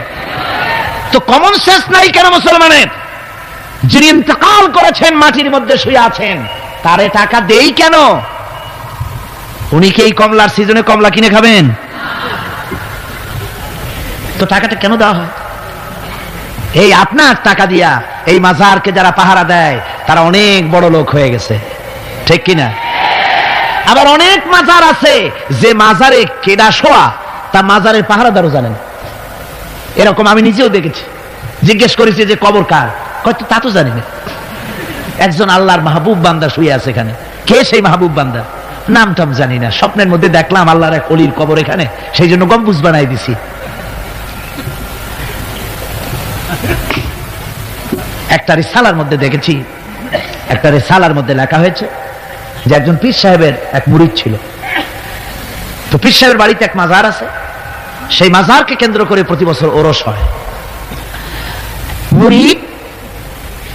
তো কমন সেন্স নাই কেন মুসলমানের? যিনি ইন্তেকাল করেছেন, মাটির মধ্যে শুয়ে আছেন, তারে টাকা দেই কেন? উনি কি এই কমলার সিজনে কমলা কিনে খাবেন? তো টাকাটা কেন দেওয়া হয়? এই আপনার টাকা দিয়া এই মাজারকে যারা পাহারা দেয় তারা অনেক বড় লোক হয়ে গেছে। ঠিক কিনা? আবার অনেক মাজার আছে যে মাজারে কেডা শোয়া তা মাজারের পাহারাদারও জানেন। এরকম আমি নিজেও দেখেছি। জিজ্ঞেস করেছি যে কবর কার? কত তা তো জানি না। একজন আল্লাহর মাহবুব বান্দা শুয়ে আছে এখানে। কে সেই মাহবুব বান্দা? নাম টাম জানি না, স্বপ্নের মধ্যে দেখলাম আল্লাহর এক ওলির কবর এখানে, সেই জন্য গম্বুজ বানাই দিছি। একটা রিসালার মধ্যে দেখেছি, একটা রিসালার মধ্যে লেখা হয়েছে যে একজন পীর সাহেবের এক মুরিদ ছিল। তো পীর সাহেবের বাড়িতে এক মাজার আছে, সেই মাজারকে কেন্দ্র করে প্রতি বছর ওরস হয়। মুরিদ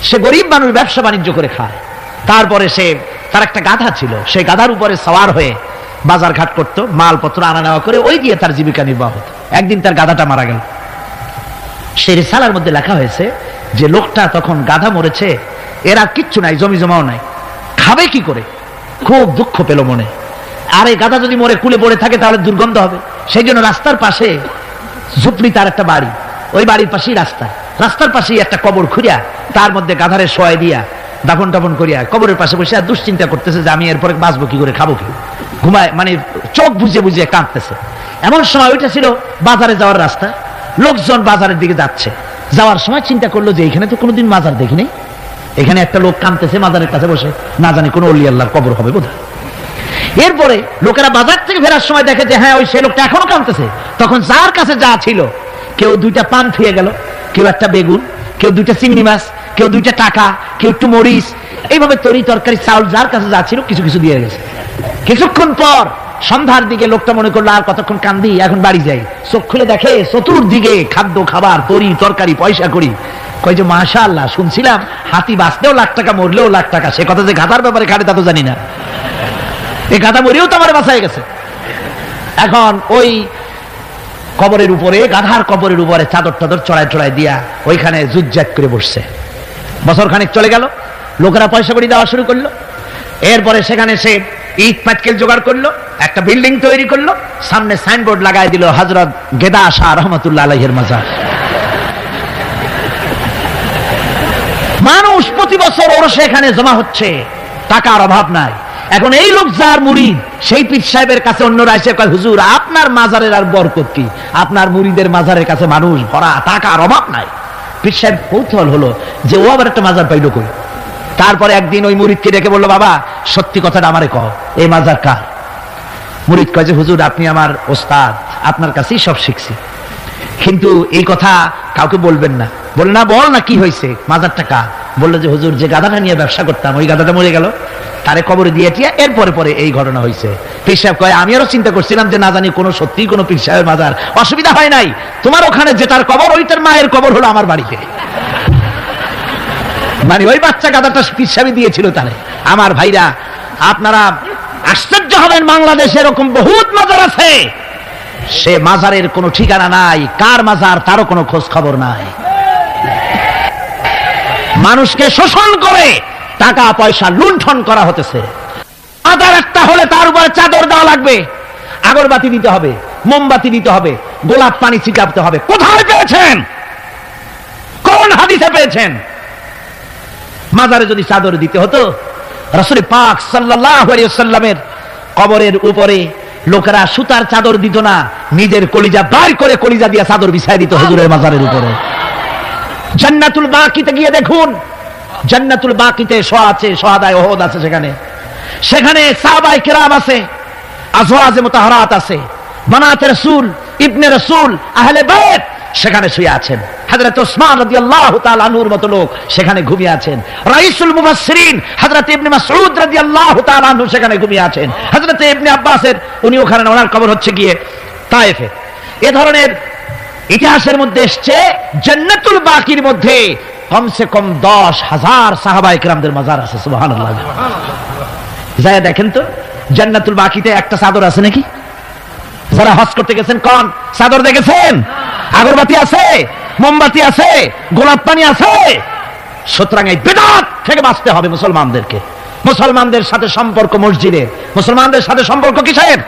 সে গরিব মানুষ, ব্যবসা বাণিজ্য করে খায়। তারপরে তার একটা গাধা ছিল, সেই গাধার উপরে সওয়ার হয়ে বাজার ঘাট করতো, মালপত্র আনা নেওয়া করে ওই দিয়ে তার জীবিকা নির্বাহ হতো। একদিন তার গাধাটা মারা গেল। সেই রিসালার মধ্যে লেখা হয়েছে যে লোকটা তখন গাধা মরেছে, এরা কিচ্ছু নাই, জমি জমাও নাই, খাবে কি করে? খুব দুঃখ পেল মনে। আর এই গাধা যদি মরে কুলে পড়ে থাকে তাহলে দুর্গন্ধ হবে। সেই জন্য রাস্তার পাশে ঝুপড়ি, তার একটা বাড়ি, ওই বাড়ির পাশেই রাস্তার পাশেই একটা কবর খুঁড়িয়া তার মধ্যে গাধারে শোয়াই দিয়া দাফন টাফন করিয়া কবরের পাশে বসে আর দুশ্চিন্তা করতেছে যে আমি এরপরে বাঁচবো কি করে, খাবো কি, ঘুমায় মানে চোখ বুঝে বুঝে কাঁদতেছে। এমন সময় ওইটা ছিল বাজারে যাওয়ার রাস্তা, লোকজন বাজারের দিকে যাচ্ছে। যাওয়ার সময় চিন্তা করলো যে এখানে তো কোনোদিন মাজার দেখিনি, এখানে একটা লোক কাঁদতেছে মাজারের কাছে বসে, না জানি কোনো অলি আল্লাহর কবর হবে বোধহয়। এরপরে লোকেরা বাজার থেকে ফেরার সময় দেখে যে হ্যাঁ ওই সে লোকটা এখনো কাঁদতেছে। তখন যার কাছে যা ছিল, কেউ 2টা পান থুয়ে গেল, কেউ একটা বেগুন, কেউ 2টা চিংড়ি মাছ, কেউ 2টা টাকা, কেউ একটু মরিচ, এইভাবে তরি তরকারি চাউল যার কাছে যা ছিল কিছু কিছু দিয়ে গেছে। কিছুক্ষণ পর সন্ধ্যার দিকে লোকটা মনে করলো আর কতক্ষণ কান্দি, এখন বাড়ি যাই। চোখ খুলে দেখে চতুর্দিকে খাদ্য খাবার, তরি তরকারি, পয়সা করি। কয় যে মাশাআল্লাহ, শুনছিলাম হাতি বাঁচলেও লাখ টাকা, মরলেও লাখ টাকা। সে কথা যে গাধার ব্যাপারে খাটে তা তো জানি না, এই গাধা মরিও তো আমার বাঁচাই গেছে। এখন ওই কবরের উপরে, গাধার কবরের উপরে চাদর টাদর চড়াই চড়াই দিয়া ওইখানে জুজ্জাক করে বসছে। বছর খানিক চলে গেল, লোকেরা পয়সা করি দেওয়া শুরু করলো। এরপরে সেখানে সে ইট পাটকেল জোগাড় করলো, একটা বিল্ডিং তৈরি করলো, সামনে সাইনবোর্ড লাগাই দিল হযরত গেদা শাহ রহমাতুল্লাহ আলাইহির মাজার। মানুষ প্রতি বছর ওর সেখানে জমা হচ্ছে, টাকার অভাব নাই। এখন এই লোক যার মুরিদ, সেই পীর সাহেবের কাছে অন্যরা এসে কয় হুজুর আপনার মাজারের আর বরকত কি, আপনার মুরিদের মাজারের কাছে মানুষ ভরা, টাকার অভাব নাই। পীর সাহেব কৌতূহল হলো যে ও আবার একটা মাজার পাইল কই। তারপরে একদিন ওই মুরিদকে ডেকে বললো, বাবা সত্যি কথাটা আমারে কও, এই মাজার কার? মুরিদ কয় যে হুজুর আপনি আমার ওস্তাদ, আপনার কাছেই সব শিখছি, কিন্তু এই কথা কাউকে বলবেন না। বলল না, বল না কি হয়েছে, মাজারটা কার? বললো যে হুজুর যে গাধাটা নিয়ে ব্যবসা করতাম ওই গাধাটা মরে গেল, তারে কবরে দিয়ে টিয়া এরপরে পরে এই ঘটনা হয়েছে। পীর সাহেব কয় আমি আরো চিন্তা করছিলাম যে না জানি কোনো সত্যি কোনো পীর সাহেবের মাজার, অসুবিধা হয় নাই, তোমার ওখানে যেটার কবর ওইটার মায়ের কবর হলো আমার বাড়িতে। মানে ওই বাচ্চা গাধাটা পীর সাহেব দিয়েছিল তারে। আমার ভাইরা আপনারা আশ্চর্য হবেন, বাংলাদেশে এরকম বহুত মাজার আছে, সে মাজারের কোনো ঠিকানা নাই, কার মাজার তারও কোনো খোঁজ খবর নাই। মানুষকে শোষণ করে টাকা পয়সা লুণ্ঠন করা হতেছে। মাজার একটা হলে তার উপরে চাদর দেওয়া লাগবে, আগরবাতি দিতে হবে, মোমবাতি দিতে হবে, গোলাপ পানি ছিটাতে হবে। কোথায় পেয়েছেন? কোন হাদিসে পেয়েছেন? মাজারে যদি চাদর দিতে হতো, রাসূল পাক সাল্লাল্লাহু আলাইহি ওয়াসাল্লামের কবরের উপরে লোকেরা সুতার চাদর দিত না, নিজের কলিজা বার করে কলিজা দিয়ে চাদর বিছায় দিত হুজুরের মাজারের উপরে। জান্নাতুল বাকিতে গিয়ে দেখুন, জান্নাতুল বাকিতে আছে শহাদায়ে উহুদ আছে, সেখানে সাহাবায়ে কেরাম আছে, আজওয়াজে মুতাহহারাত আছে, বানাতে রাসূল, ইবনে রাসূল, আহলে বাইত সেখানে শুয়ে আছেন। হযরত ওসমান রাদিয়াল্লাহু তাআলা আনহুর মতো লোক সেখানে ঘুমিয়ে আছেন। রাইসুল মুফাসসিরিন হযরত ইবনে মাসউদ রাদিয়াল্লাহু তাআলা আনহু সেখানে ঘুমিয়ে আছেন। হযরত ইবনে আব্বাসের উনি ওখানে, ওনার কবর হচ্ছে গিয়ে তায়েফে। এ ধরনের ইতিহাসের মধ্যে এসছে জান্নাতুল বাকির মধ্যে কমসে কম 10,000 সাহাবায়ে কেরামদের মাজার আছে। সুবহানাল্লাহ। যায় দেখেন তো জান্নাতুল বাকিতে একটা চাদর আছে নাকি? যারা হজ করতে গেছেন কোন চাদর দেখেছেন? আগরবাতি আছে, মোমবাতি আছে, গোলাপ পানি আছে। সুতরাং এই বিদআত থেকে বাঁচতে হবে মুসলমানদেরকে। মুসলমানদের সাথে সম্পর্ক মসজিদের, মুসলমানদের সাথে সম্পর্ক কিসের?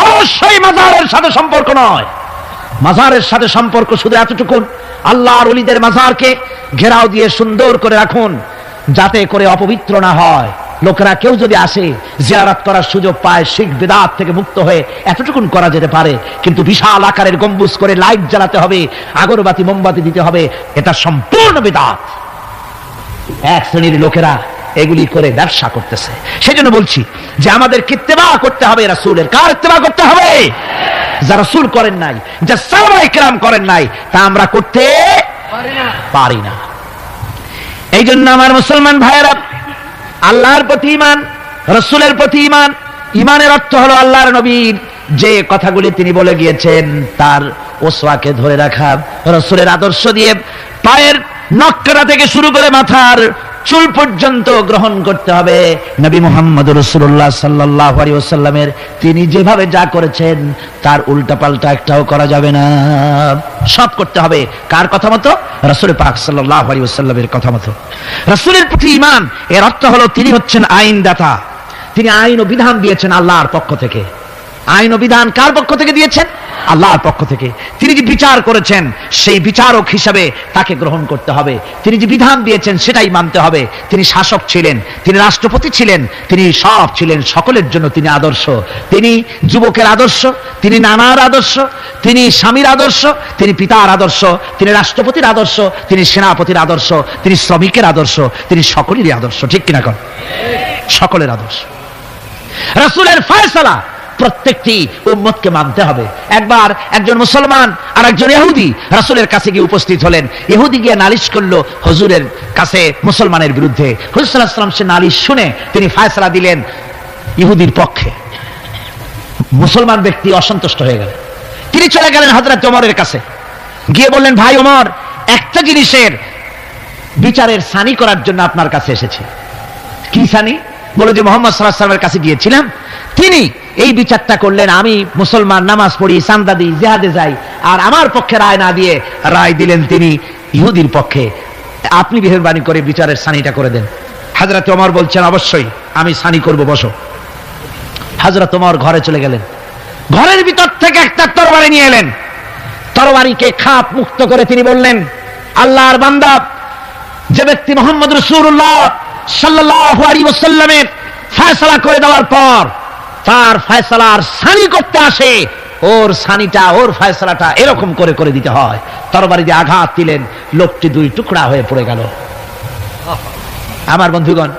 অবশ্যই মাজারের সাথে সম্পর্ক নয়। মাজারের সাথে সম্পর্ক শুধু এতটুকুন, আল্লাহর ওলিদের মাজারকে ঘেরাও দিয়ে সুন্দর করে রাখুন, যাতে করে অপবিত্র না হয়। লোকেরা কেউ যদি আসে জিয়ারত করার সুযোগ পায়, শিরক বিদআত থেকে মুক্ত হয়ে এতটুকুন করা যেতে পারে। কিন্তু বিশাল আকারের গম্বুজ করে লাইট জ্বালাতে হবে, আগরবাতি মোমবাতি দিতে হবে, এটা সম্পূর্ণ বিদআত। এক শ্রেণীর লোকেরা এগুলি করে ব্যবসা করতেছে। সেজন্য বলছি যে আমাদের ইত্তেবা করতে হবে রাসূলের। কার ইত্তেবা করতে হবে? যা রাসূল করেন নাই, যা সাহাবায়ে কেরাম করেন নাই, তা আমরা করতে পারি না। এই জন্য আমার মুসলমান ভাইয়েরা, আল্লাহর প্রতি ঈমান, রাসূলের প্রতি ঈমান, ঈমানের অর্থ হলো আল্লাহর নবীর যে কথাগুলি তিনি বলে গিয়েছেন তার ওসওয়াকে ধরে রাখা, রাসূলের আদর্শ দিয়ে পায়ের নখকাটা থেকে শুরু করে মাথার চুল পর্যন্ত গ্রহণ করতে হবে। নবী মুহাম্মদ রাসূলুল্লাহ সাল্লাল্লাহু আলাইহি ওয়াসাল্লামের তিনি যেভাবে যা করেছেন তার উল্টাপাল্টা একটাও করা যাবে না, সব করতে হবে কার কথা মতো? রাসূল পাক সাল্লাল্লাহু আলাইহি ওয়াসাল্লামের কথা মতো। রাসূলের প্রতি ঈমান এর অর্থ হলো তিনি হচ্ছেন আইনদাতা, তিনি আইন ও বিধান দিয়েছেন আল্লাহর পক্ষ থেকে। আইন ও বিধান কার পক্ষ থেকে দিয়েছেন? আল্লাহর পক্ষ থেকে। তিনি যে বিচার করেছেন সেই বিচারক হিসাবে তাকে গ্রহণ করতে হবে। তিনি যে বিধান দিয়েছেন সেটাই মানতে হবে। তিনি শাসক ছিলেন, তিনি রাষ্ট্রপতি ছিলেন, তিনি সব ছিলেন, সকলের জন্য তিনি আদর্শ। তিনি যুবকের আদর্শ, তিনি নানার আদর্শ, তিনি স্বামীর আদর্শ, তিনি পিতার আদর্শ, তিনি রাষ্ট্রপতির আদর্শ, তিনি সেনাপতির আদর্শ, তিনি শ্রমিকের আদর্শ, তিনি সকলেরই আদর্শ। ঠিক কিনা কর? সকলের আদর্শ। রাসূলের ফয়সালা প্রত্যেকটি উম্মতকে মানতে হবে। একবার একজন মুসলমান আর একজন ইহুদি রাসূলের কাছে গিয়ে উপস্থিত হলেন। ইহুদি গিয়ে নালিশ করলো হুজুরের কাছে মুসলমানের বিরুদ্ধে। হুজুর সাল্লাল্লাহু আলাইহি ওয়াসাল্লাম সে নালিশ শুনে তিনি ফয়সালা দিলেন ইহুদির পক্ষে। মুসলমান ব্যক্তি অসন্তুষ্ট হয়ে গেলেন। তিনি চলে গেলেন হযরত ওমরের কাছে, গিয়ে বললেন, ভাই ওমর, একটা জিনিসের বিচারের সানি করার জন্য আপনার কাছে এসেছি। কি সানি? বলে যে মুহাম্মদ সাল্লাল্লাহু আলাইহি ওয়াসাল্লামের কাছে গিয়েছিলাম, তিনি এই বিচারটা করলেন, আমি মুসলমান, নামাজ পড়ি, চাঁদা দিই, জিহাদে যাই, আর আমার পক্ষে রায় না দিয়ে রায় দিলেন তিনি ইহুদির পক্ষে। আপনি মেহেরবানি করে বিচারের সানিটা করে দেন। হযরত ওমর বলছেন, অবশ্যই আমি সানি করব, বসো। হযরত ওমর ঘরে চলে গেলেন। ঘরের ভিতর থেকে একটা তরবারি নিয়ে এলেন। তরবারিকে খাপ মুক্ত করে তিনি বললেন, আল্লাহর বান্দা, যে ব্যক্তি মুহাম্মদ রাসূলুল্লাহ সাল্লাল্লাহু আলাইহি ওয়াসাল্লামের ফয়সালা করে দেওয়ার পর তার ফয়সালার সানি করতে আসে, ওর সানিটা, ওর ফয়সালাটা এরকম করে করে দিতে হয়। তরবারি দিয়ে আঘাত দিলেন, লোকটি দুই টুকরা হয়ে পড়ে গেল। আমার বন্ধুগণ,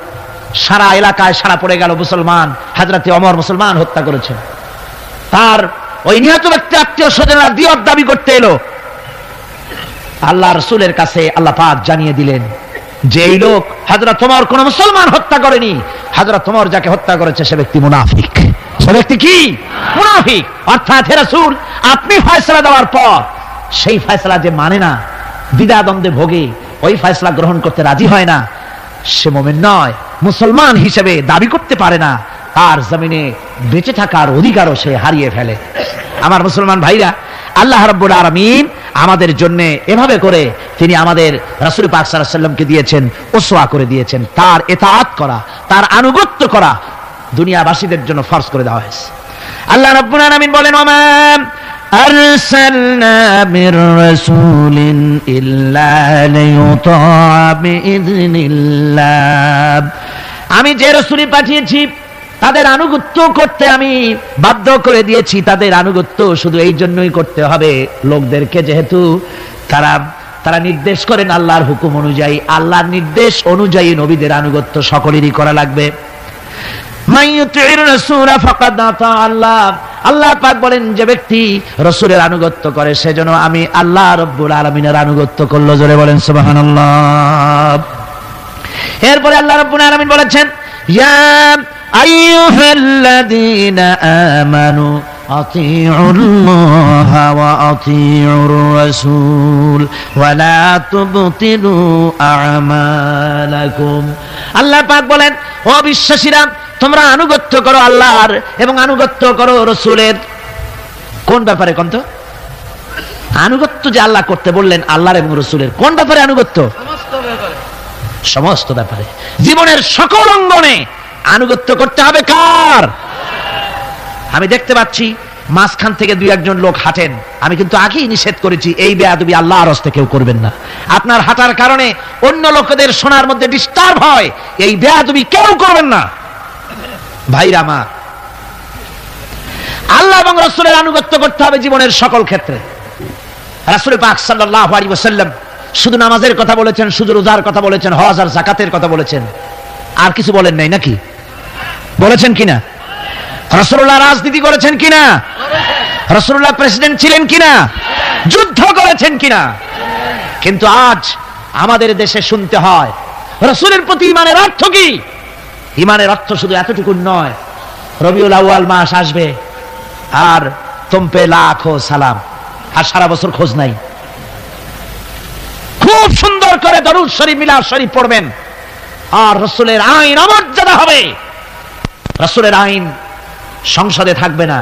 সারা এলাকায় সারা পড়ে গেল, মুসলমান, হযরতে ওমর মুসলমান হত্যা করেছেন। তার ওই নিহত ব্যক্তি আত্মীয় স্বজনরা দিয়ত দাবি করতে এলো। আল্লাহ রাসূলের কাছে আল্লাহ পাক জানিয়ে দিলেন যে এই লোক হযরত ওমর কোন মুসলমান হত্যা করেনি। হযরত ওমর যাকে হত্যা করেছে সে ব্যক্তি মুনাফিক। সে ব্যক্তি কি? মুনাফিক। অর্থাৎ হে রাসূল, আপনি ফয়সালা দেওয়ার পর সেই ফয়সালা যে মানে না, দ্বিধাদ্বন্দ্বে ভোগে, ওই ফয়সালা গ্রহণ করতে রাজি হয় না, সে মুমিন নয়, মুসলমান হিসেবে দাবি করতে পারে না, তার জমিনে বেঁচে থাকার অধিকারও সে হারিয়ে ফেলে। আমার মুসলমান ভাইরা, আল্লাহ রাব্বুল আলামিন আমাদের জন্য এভাবে করে তিনি আমাদের রাসূল পাক সাল্লাল্লাহু আলাইহি ওয়াসাল্লামকে দিয়েছেন, উসওয়া করে দিয়েছেন। তার ইতাআত করা, তার আনুগত্য করা দুনিয়াবাসীদের জন্য ফরজ করে দেওয়া হয়েছে। আল্লাহ রাব্বুল আলামিন বলেন, ওমা আরসালনা মির রাসূলিন ইল্লা লিইউতা'a বিইذনিল্লাহ। আমি যে রাসূলই পাঠিয়েছি তাদের আনুগত্য করতে আমি বাধ্য করে দিয়েছি। তাদের আনুগত্য শুধু এই জন্যই করতে হবে লোকদেরকে, যেহেতু তারা নির্দেশ করেন আল্লাহর হুকুম অনুযায়ী। আল্লাহর নির্দেশ অনুযায়ী নবীদের আনুগত্য সকলেরই করা লাগবে। আল্লাহ পাক বলেন, যে ব্যক্তি রাসূলের আনুগত্য করে সেজন্য আমি আল্লাহ রাব্বুল আলামিনের আনুগত্য করলো। জোরে বলেন সুবহানাল্লাহ। এরপরে আল্লাহ রাব্বুল আলামিন বলেছেন, ইয়া আইয়ুহাল্লাযীনা আমানু আতিউল্লাহা ওয়া আতিউর রাসূল ওয়া লা তুবতিলু আমালাকুম। আল্লাহ পাক বলেন, ও বিশ্বাসীরা, তোমরা আনুগত্য করো আল্লাহর এবং আনুগত্য করো রাসূলের। কোন ব্যাপারে? কোন তো আনুগত্য যে আল্লাহ করতে বললেন আল্লাহর এবং রাসূলের, কোন ব্যাপারে আনুগত্য? সমস্ত ব্যাপারে, জীবনের সকল অঙ্গনে আনুগত্য করতে হবে। কার? আমি দেখতে পাচ্ছি মাঝখান থেকে দুই একজন লোক হাঁটেন, আমি কিন্তু আগেই নিষেধ করেছি এই বেয়াদবি আল্লাহর হস্তে কেউ করবেন না। আপনার হাঁটার কারণে অন্য লোকদের শোনার মধ্যে ডিস্টার্ব হয়, এই বেয়াদবি কেউ করবেন না। ভাইরা আমার, আল্লাহ এবং রাসূলের আনুগত্য করতে হবে জীবনের সকল ক্ষেত্রে। রাসূল পাক সাল্লাল্লাহু আলাইহি ওয়াসাল্লাম শুধু নামাজের কথা বলেছেন, শুধু রোজার কথা বলেছেন, হজ আর যাকাতের কথা বলেছেন, আর কিছু বলেন নাই নাকি? বলেছেন কিনা? রাসূলুল্লাহ রাজনীতি করেছেন কিনা? রাসূলুল্লাহ প্রেসিডেন্ট ছিলেন কিনা? যুদ্ধ করেছেন কিনা? কিন্তু আজ আমাদের দেশে শুনতে হয় রাসূলের প্রতি ঈমানের অর্থ কি? ঈমানের অর্থ শুধু এতটুকু নয়, রবিউল আউয়াল মাস আসবে আর তুম পে লাখো সালাম, আর সারা বছর খোঁজ নাই। খুব সুন্দর করে দরুদ শরীফ, মিলাদ শরীফ পড়বেন, আর রাসূলের আইন অমর্যাদা হবে। রাসূলের আইন সংসদে থাকবে না,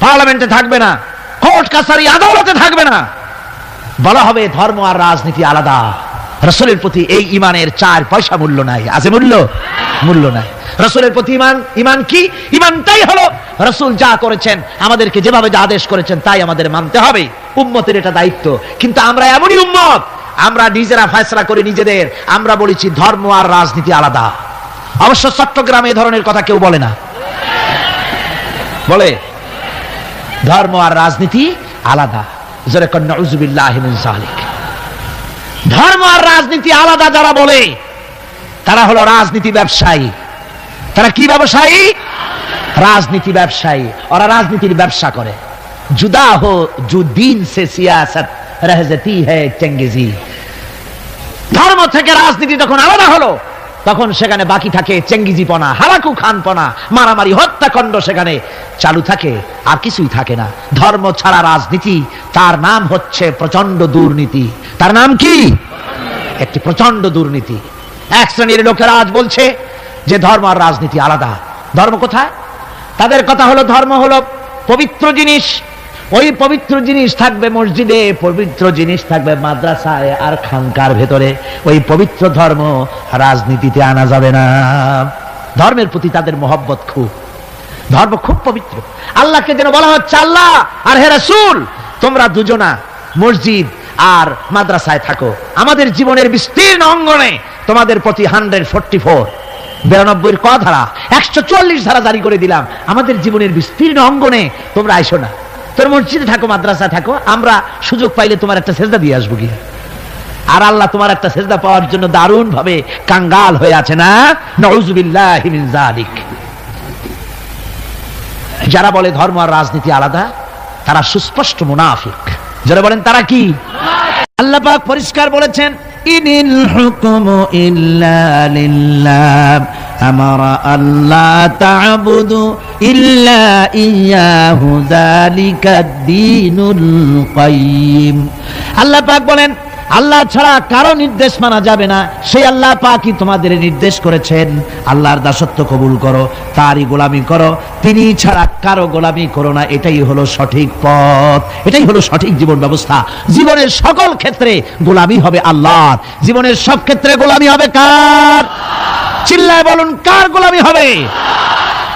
পার্লামেন্টে থাকবে না, কোর্ট কাছারি আদালতে থাকবে না। বলা হবে ধর্ম আর রাজনীতি আলাদা। রাসূলের প্রতি এই ঈমানের 4 পয়সা মূল্য নাই। আছে মূল্য? মূল্য নাই। রাসূলের প্রতি ঈমান কি? ঈমানটাই হলো রাসূল যা করেছেন, আমাদেরকে যেভাবে যা আদেশ করেছেন তাই আমাদের মানতে হবে। উম্মতের এটা দায়িত্ব। কিন্তু আমরা এমনই উম্মত, আমরা নিজেরা ফয়সালা করি নিজেদের। আমরা বলেছি ধর্ম আর রাজনীতি আলাদা। অবশ্য চট্টগ্রামে এই ধরনের কথা কেউ বলে না, বলে ধর্ম আর রাজনীতি আলাদা। জোরে কর নাউযুবিল্লাহি মিন যালিক। ধর্ম আর রাজনীতি আলাদা যারা বলে, তারা হলো রাজনীতি ব্যবসায়ী। তারা কি ব্যবসায়ী? রাজনীতি ব্যবসায়ী। ওরা রাজনীতির ব্যবসা করে। জুদা হো জু দিন সে সিয়াসত রহ জাতি হ্যায় চেঙ্গেজি। ধর্ম থেকে রাজনীতি যখন আলাদা হলো, তখন সেখানে বাকি থাকে চেঙ্গিজিপনা, হালাকু খানপনা, মারামারি, হত্যাকাণ্ড সেখানে চালু থাকে, আর কিছুই থাকে না। ধর্ম ছাড়া রাজনীতি, তার নাম হচ্ছে প্রচন্ড দুর্নীতি। তার নাম কি? একটি প্রচন্ড দুর্নীতি। এক শ্রেণীর লোকেরা আজ বলছে যে ধর্ম আর রাজনীতি আলাদা। ধর্ম কোথায়? তাদের কথা হলো ধর্ম হলো পবিত্র জিনিস। ওই পবিত্র জিনিস থাকবে মসজিদে, পবিত্র জিনিস থাকবে মাদ্রাসায় আর খানকার ভেতরে। ওই পবিত্র ধর্ম রাজনীতিতে আনা যাবে না। ধর্মের প্রতি তাদের মহব্বত খুব। ধর্ম খুব পবিত্র। আল্লাহকে যেন বলা হচ্ছে, আল্লাহ আর হে রাসূল, তোমরা দুজনা মসজিদ আর মাদ্রাসায় থাকো, আমাদের জীবনের বিস্তীর্ণ অঙ্গনে তোমাদের প্রতি 144 92 ক ধারা 144 ধারা জারি করে দিলাম। আমাদের জীবনের বিস্তীর্ণ অঙ্গনে তোমরা আইসো না। তোর মসজিদে থাকো, মাদ্রাসায় থাকো, আমরা সুযোগ পাইলে তোমার একটা সেজদা দিয়ে আসবো গিয়ে। আর আল্লাহ তোমার একটা সেজদা পাওয়ার জন্য দারুণ ভাবে কাঙ্গাল হয়ে আছে না? নাউযুবিল্লাহি মিন যালিক। যারা বলে ধর্ম আর রাজনীতি আলাদা, তারা সুস্পষ্ট মুনাফিক। যারা বলেন তারা কি? আল্লাহ পাক পরিষ্কার বলেছেন, ইনিল হুকমু ইল্লা লিল্লাহ আমারা আল্লাহ তা'বুদু ইল্লা ইয়্যাহু যালিকাদ দীনুল কাইয়্যিম। আল্লাহ পাক বলেন, আল্লাহ ছাড়া কারো নির্দেশ মানা যাবে না। সেই আল্লাহ পাকই তোমাদের নির্দেশ করেছেন, আল্লাহর দাসত্ব কবুল করো, তারই গোলামি করো, তিনি ছাড়া কারো গোলামি করো না। এটাই হলো সঠিক পথ, এটাই হলো সঠিক জীবন ব্যবস্থা। জীবনের সকল ক্ষেত্রে গোলামি হবে আল্লাহর। জীবনের সব ক্ষেত্রে গোলামি হবে কার? চিল্লায় বলুন, কার গোলামি হবে?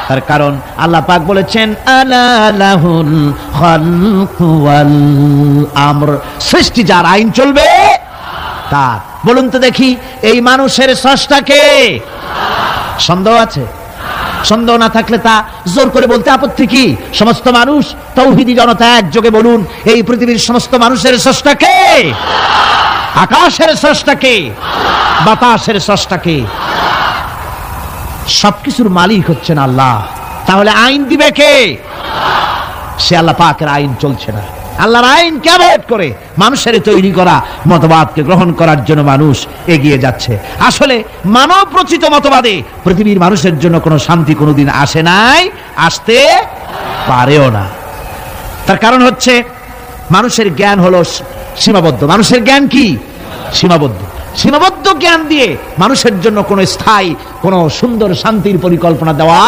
তার কারণ আল্লাহ পাক বলেছেন, আলা লাহুল খালকু ওয়াল আমর। সৃষ্টি যার, আইন চলবে তার। বলুন তো দেখি, এই মানুষের স্রষ্টা কে? সন্দেহ আছে? সন্দেহ না থাকলে তা জোর করে বলতে আপত্তি কি? সমস্ত মানুষ, তৌহিদি জনতা একযোগে বলুন, এই পৃথিবীর সমস্ত মানুষের স্রষ্টা কে? আকাশের স্রষ্টা কে? বাতাসের স্রষ্টা কে? সবকিছুর মালিক হচ্ছেন আল্লাহ। তাহলে আইন দিবে কে? সে আল্লাহ পাকের আইন চলছে না। আল্লাহর আইন কে অ্যাভয়েড করে মানুষের তৈরি করা মতবাদকে গ্রহণ করার জন্য মানুষ এগিয়ে যাচ্ছে। আসলে মানব রচিত মতবাদে পৃথিবীর মানুষের জন্য কোনো শান্তি কোনোদিন আসে নাই, আসতে পারেও না। তার কারণ হচ্ছে মানুষের জ্ঞান হলো সীমাবদ্ধ। মানুষের জ্ঞান কি? সীমাবদ্ধ। সীমাবদ্ধ জ্ঞান দিয়ে মানুষের জন্য কোনো স্থায়ী, কোনো সুন্দর শান্তির পরিকল্পনা দেওয়া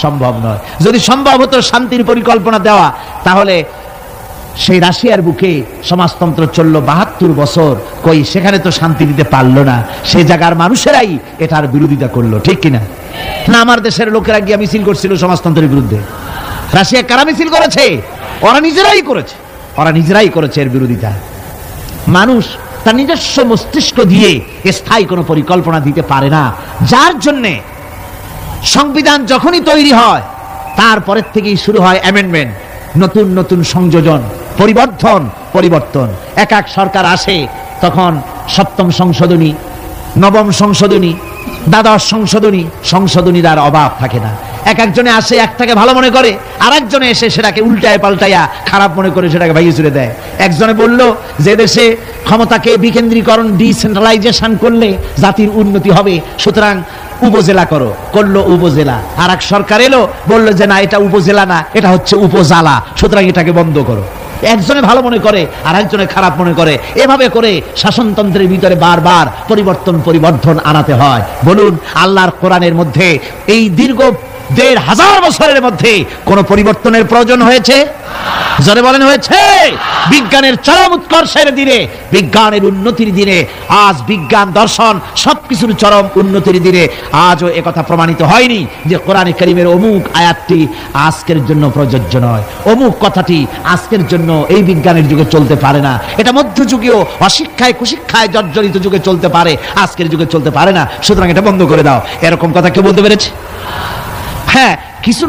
সম্ভব নয়। যদি সম্ভব হতো শান্তির পরিকল্পনা দেওয়া, তাহলে সেই রাশিয়ার বুকে সমাজতন্ত্র চলল 72 বছর, কই সেখানে তো শান্তি দিতে পারলো না। সেই জায়গার মানুষেরাই এটার বিরোধিতা করলো, ঠিক কিনা? না আমার দেশের লোকেরা গিয়ে মিছিল করছিল সমাজতন্ত্রের বিরুদ্ধে। রাশিয়া কারা মিছিল করেছে? ওরা নিজেরাই করেছে। ওরা নিজেরাই করেছে এর বিরোধিতা। মানুষ তার নিজস্ব মস্তিষ্ক দিয়ে স্থায়ী কোনো পরিকল্পনা দিতে পারে না, যার জন্যে সংবিধান যখনই তৈরি হয় তারপরের থেকেই শুরু হয় অ্যামেন্ডমেন্ট, নতুন নতুন সংযোজন, পরিবর্তন। এক এক সরকার আসে, তখন সপ্তম সংশোধনী, নবম সংশোধনী, দ্বাদশ সংশোধনীর আর অভাব থাকে না। এক একজনে আসে, একটাকে ভালো মনে করে, আর একজনে এসে সেটাকে উল্টায় পাল্টাইয়া খারাপ মনে করে সেটাকে ভাইয়ে চুরে দেয়। একজনে বলল যে দেশে ক্ষমতাকে বিকেন্দ্রীকরণ, ডিসেন্ট্রালাইজেশন করলে জাতির উন্নতি হবে, সুতরাং উপজেলা করলো উপজেলা। আর এক সরকার এলো, বললো যে না, এটা উপজেলা না, এটা হচ্ছে উপজালা, সুতরাং এটাকে বন্ধ করো। একজনে ভালো মনে করে আর একজনে খারাপ মনে করে। এভাবে করে শাসনতন্ত্রের ভিতরে বারবার পরিবর্তন আনাতে হয়। বলুন, আল্লাহর কোরআনের মধ্যে এই দীর্ঘ 1500 বছরের মধ্যে কোন পরিবর্তনের প্রয়োজন হয়েছে? জোরে বলেন, হয়েছে? বিজ্ঞানের চরম উৎকর্ষের দিনে, বিজ্ঞানের উন্নতির দিনে আজ বিজ্ঞান, দর্শন সব সবকিছুর চরম উন্নতির দিনে আজও একথা প্রমাণিত হয়নি যে কোরআনে কারীমের অমুক আয়াতটি আজকের জন্য প্রযোজ্য নয়, অমুক কথাটি আজকের জন্য এই বিজ্ঞানের যুগে চলতে পারে না, এটা মধ্যযুগীয় অশিক্ষায় কুশিক্ষায় জর্জরিত যুগে চলতে পারে, আজকের যুগে চলতে পারে না, সুতরাং এটা বন্ধ করে দাও। এরকম কথা কেউ বলতে পেরেছে? হ্যাঁ, কিছু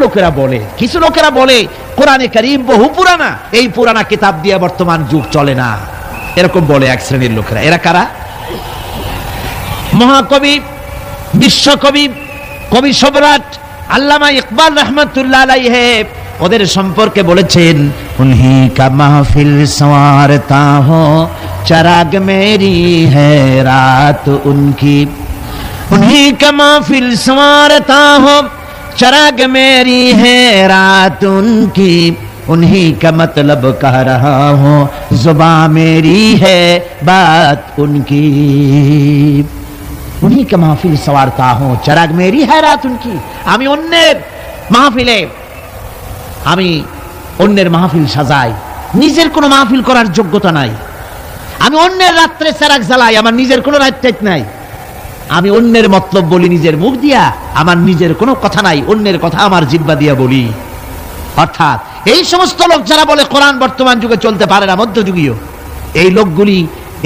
লোকেরা বলে কোরআনে কারীম বহু পুরানা, এই পুরানা কিতাব দিয়ে বর্তমান যুগ চলে না, এরকম বলে এক শ্রেণীর লোকেরা। এরা কারা? মহাকবি, বিশ্বকবি, কবি সম্রাট আল্লামা ইকবাল রহমতুল্লাহ আলাইহি ওদের সম্পর্কে বলেছেন, উনহি কা মাহফিল সওয়ারতা হো চরাগ মেরি হ্যায় রাত উনকি, উনহি কা মাহফিল সওয়ারতা হো चराग मेरी है रात उनकी, उन्हीं का मतलब कह रहा हूँ, जुबान मेरी है बात उनकी। उन्हीं का महफिल सवारता हूँ, चराग मेरी है रात उनकी। আমি অন্যের মাহফিলে, আমি অন্যের মাহফিল সাজাই, নিজের কোনো মাহফিল করার যোগ্যতা নাই। আমি অন্যের রাত্রে চেরাগ জ্বালাই, আমার নিজের কোনো রাত নাই। আমি অন্যের মতলব বলি নিজের মুখ দিয়া, আমার নিজের কোনো কথা নাই, অন্যের কথা আমার জিহ্বা দিয়া বলি। অর্থাৎ এই সমস্ত লোক যারা বলে কোরআন বর্তমান যুগে চলতে পারে না, মধ্যযুগীয়, এই লোকগুলি,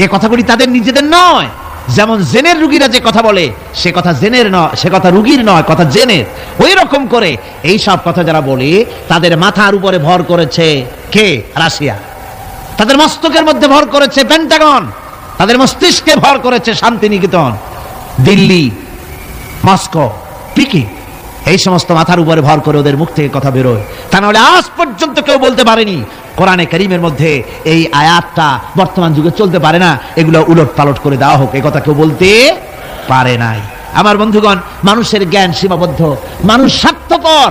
এই কথাগুলি তাদের নিজেদের নয়। যেমন জেনের রুগীরা যে কথা বলে, সে কথা জেনের নয়, সে কথা রুগীর নয়, কথা জেনের। ওই রকম করে এই সব কথা যারা বলে, তাদের মাথার উপরে ভর করেছে কে? রাশিয়া। তাদের মস্তকের মধ্যে ভর করেছে পেন্টাগন, তাদের মস্তিষ্কে ভর করেছে শান্তিনিকেতন, দিল্লি, মস্কো, পিকিং। এই সমস্ত মাথার উপরে ভর করে ওদের মুখ থেকে কথা বেরোয়। তা নাহলে আজ পর্যন্ত কেউ বলতে পারেনি কোরআনে কারীমের মধ্যে এই আয়াতটা বর্তমান যুগে চলতে পারে না, এগুলো উলট পালট করে দেওয়া হোক, এই কথা কেউ বলতে পারে নাই। আমার বন্ধুগণ, মানুষের জ্ঞান সীমাবদ্ধ, মানুষ স্বার্থপর,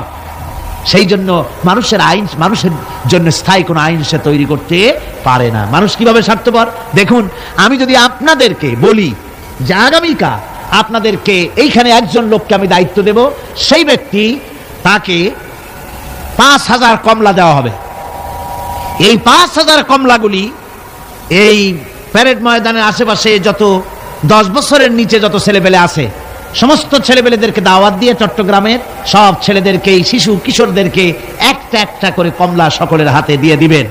সেই জন্য মানুষের আইন, মানুষের জন্য স্থায়ী কোনো আইন সে তৈরি করতে পারে না। মানুষ কিভাবে স্বার্থপর দেখুন। আমি যদি আপনাদেরকে বলি যে আগামীকাল আপনাদেরকে এইখানে একজন লোককে আমি দায়িত্ব দেব, সেই ব্যক্তি, তাকে ৫,০০০ কমলা দেওয়া হবে। এই ৫,০০০ কমলাগুলি এই প্যারেড ময়দানের আশেপাশে যত 10 বছরের নিচে যত ছেলেপেলে আছে, সমস্ত ছেলেপেলেদেরকে দাওয়াত দিয়ে চট্টগ্রামের সব ছেলেদেরকে, এই শিশু কিশোরদেরকে একটা একটা করে কমলা সকলের হাতে দিয়ে দিবেন।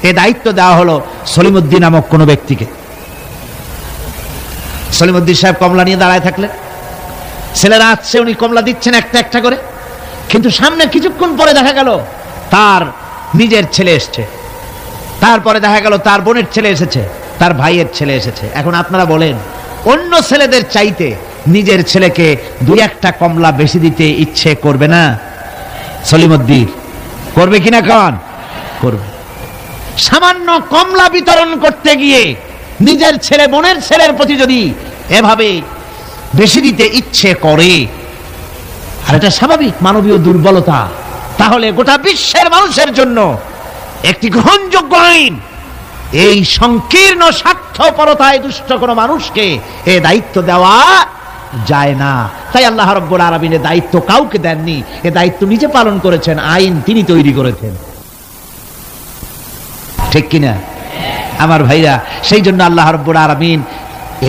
এই দায়িত্ব দেওয়া হলো সলিমুদ্দিন নামক কোনো ব্যক্তিকে। সলিমুদ্দিন সাহেব কমলা নিয়ে দাঁড়ায় থাকলেন, ছেলেরা আসছে, উনি কমলা দিচ্ছেন একটা একটা করে। কিন্তু সামনে কিছুক্ষণ পরে দেখা গেল তার নিজের ছেলে এসছে, তারপরে দেখা গেল তার বোনের ছেলে এসেছে, তার ভাইয়ের ছেলে এসেছে। এখন আপনারা বলেন, অন্য ছেলেদের চাইতে নিজের ছেলেকে 2-1টা কমলা বেশি দিতে ইচ্ছে করবে না? সলিমুদ্দিন করবে কিনা? কন করবে। সামান্য কমলা বিতরণ করতে গিয়ে নিজের ছেলে, বোনের ছেলের প্রতি যদি এভাবে বেশি দিতে ইচ্ছে করে, আর এটা স্বাভাবিক মানবীয় দুর্বলতা, তাহলে গোটা বিশ্বের মানুষের জন্য একটি গ্রহণযোগ্য আইন। এই সংকীর্ণ স্বার্থপরতায় দুষ্ট কোনো মানুষকে এ দায়িত্ব দেওয়া যায় না। তাই আল্লাহ রাব্বুল আলামিন এর দায়িত্ব কাউকে দেননি, এ দায়িত্ব নিজে পালন করেছেন, আইন তিনি তৈরি করেছেন। ঠিক কিনা আমার ভাইরা? সেই জন্য আল্লাহ রাব্বুল আলামিন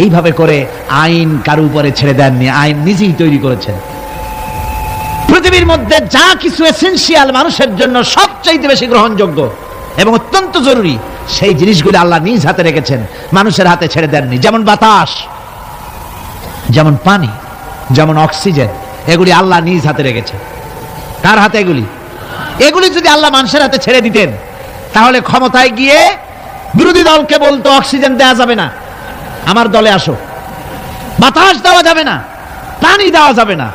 এইভাবে করে আইন কারো উপরে ছেড়ে দেননি, আইন নিজেই তৈরি করেছেন। পৃথিবীর মধ্যে যা কিছু এসেনশিয়াল, মানুষের জন্য সবচাইতে বেশি গ্রহণযোগ্য এবং অত্যন্ত জরুরি, সেই জিনিসগুলো আল্লাহ নিজ হাতে রেখেছেন, মানুষের হাতে ছেড়ে দেননি। যেমন বাতাস, যেমন পানি, যেমন অক্সিজেন, এগুলি আল্লাহ নিজ হাতে রেখেছেন। কার হাতে? এগুলি যদি আল্লাহ মানুষের হাতে ছেড়ে দিতেন, তাহলে ক্ষমতায় গিয়ে বিরোধী দলকে বলতো অক্সিজেন দেওয়া যাবে না, আমার দলে আসো। বাতাস দেওয়া যাবে না, পানি দেওয়া যাবে না,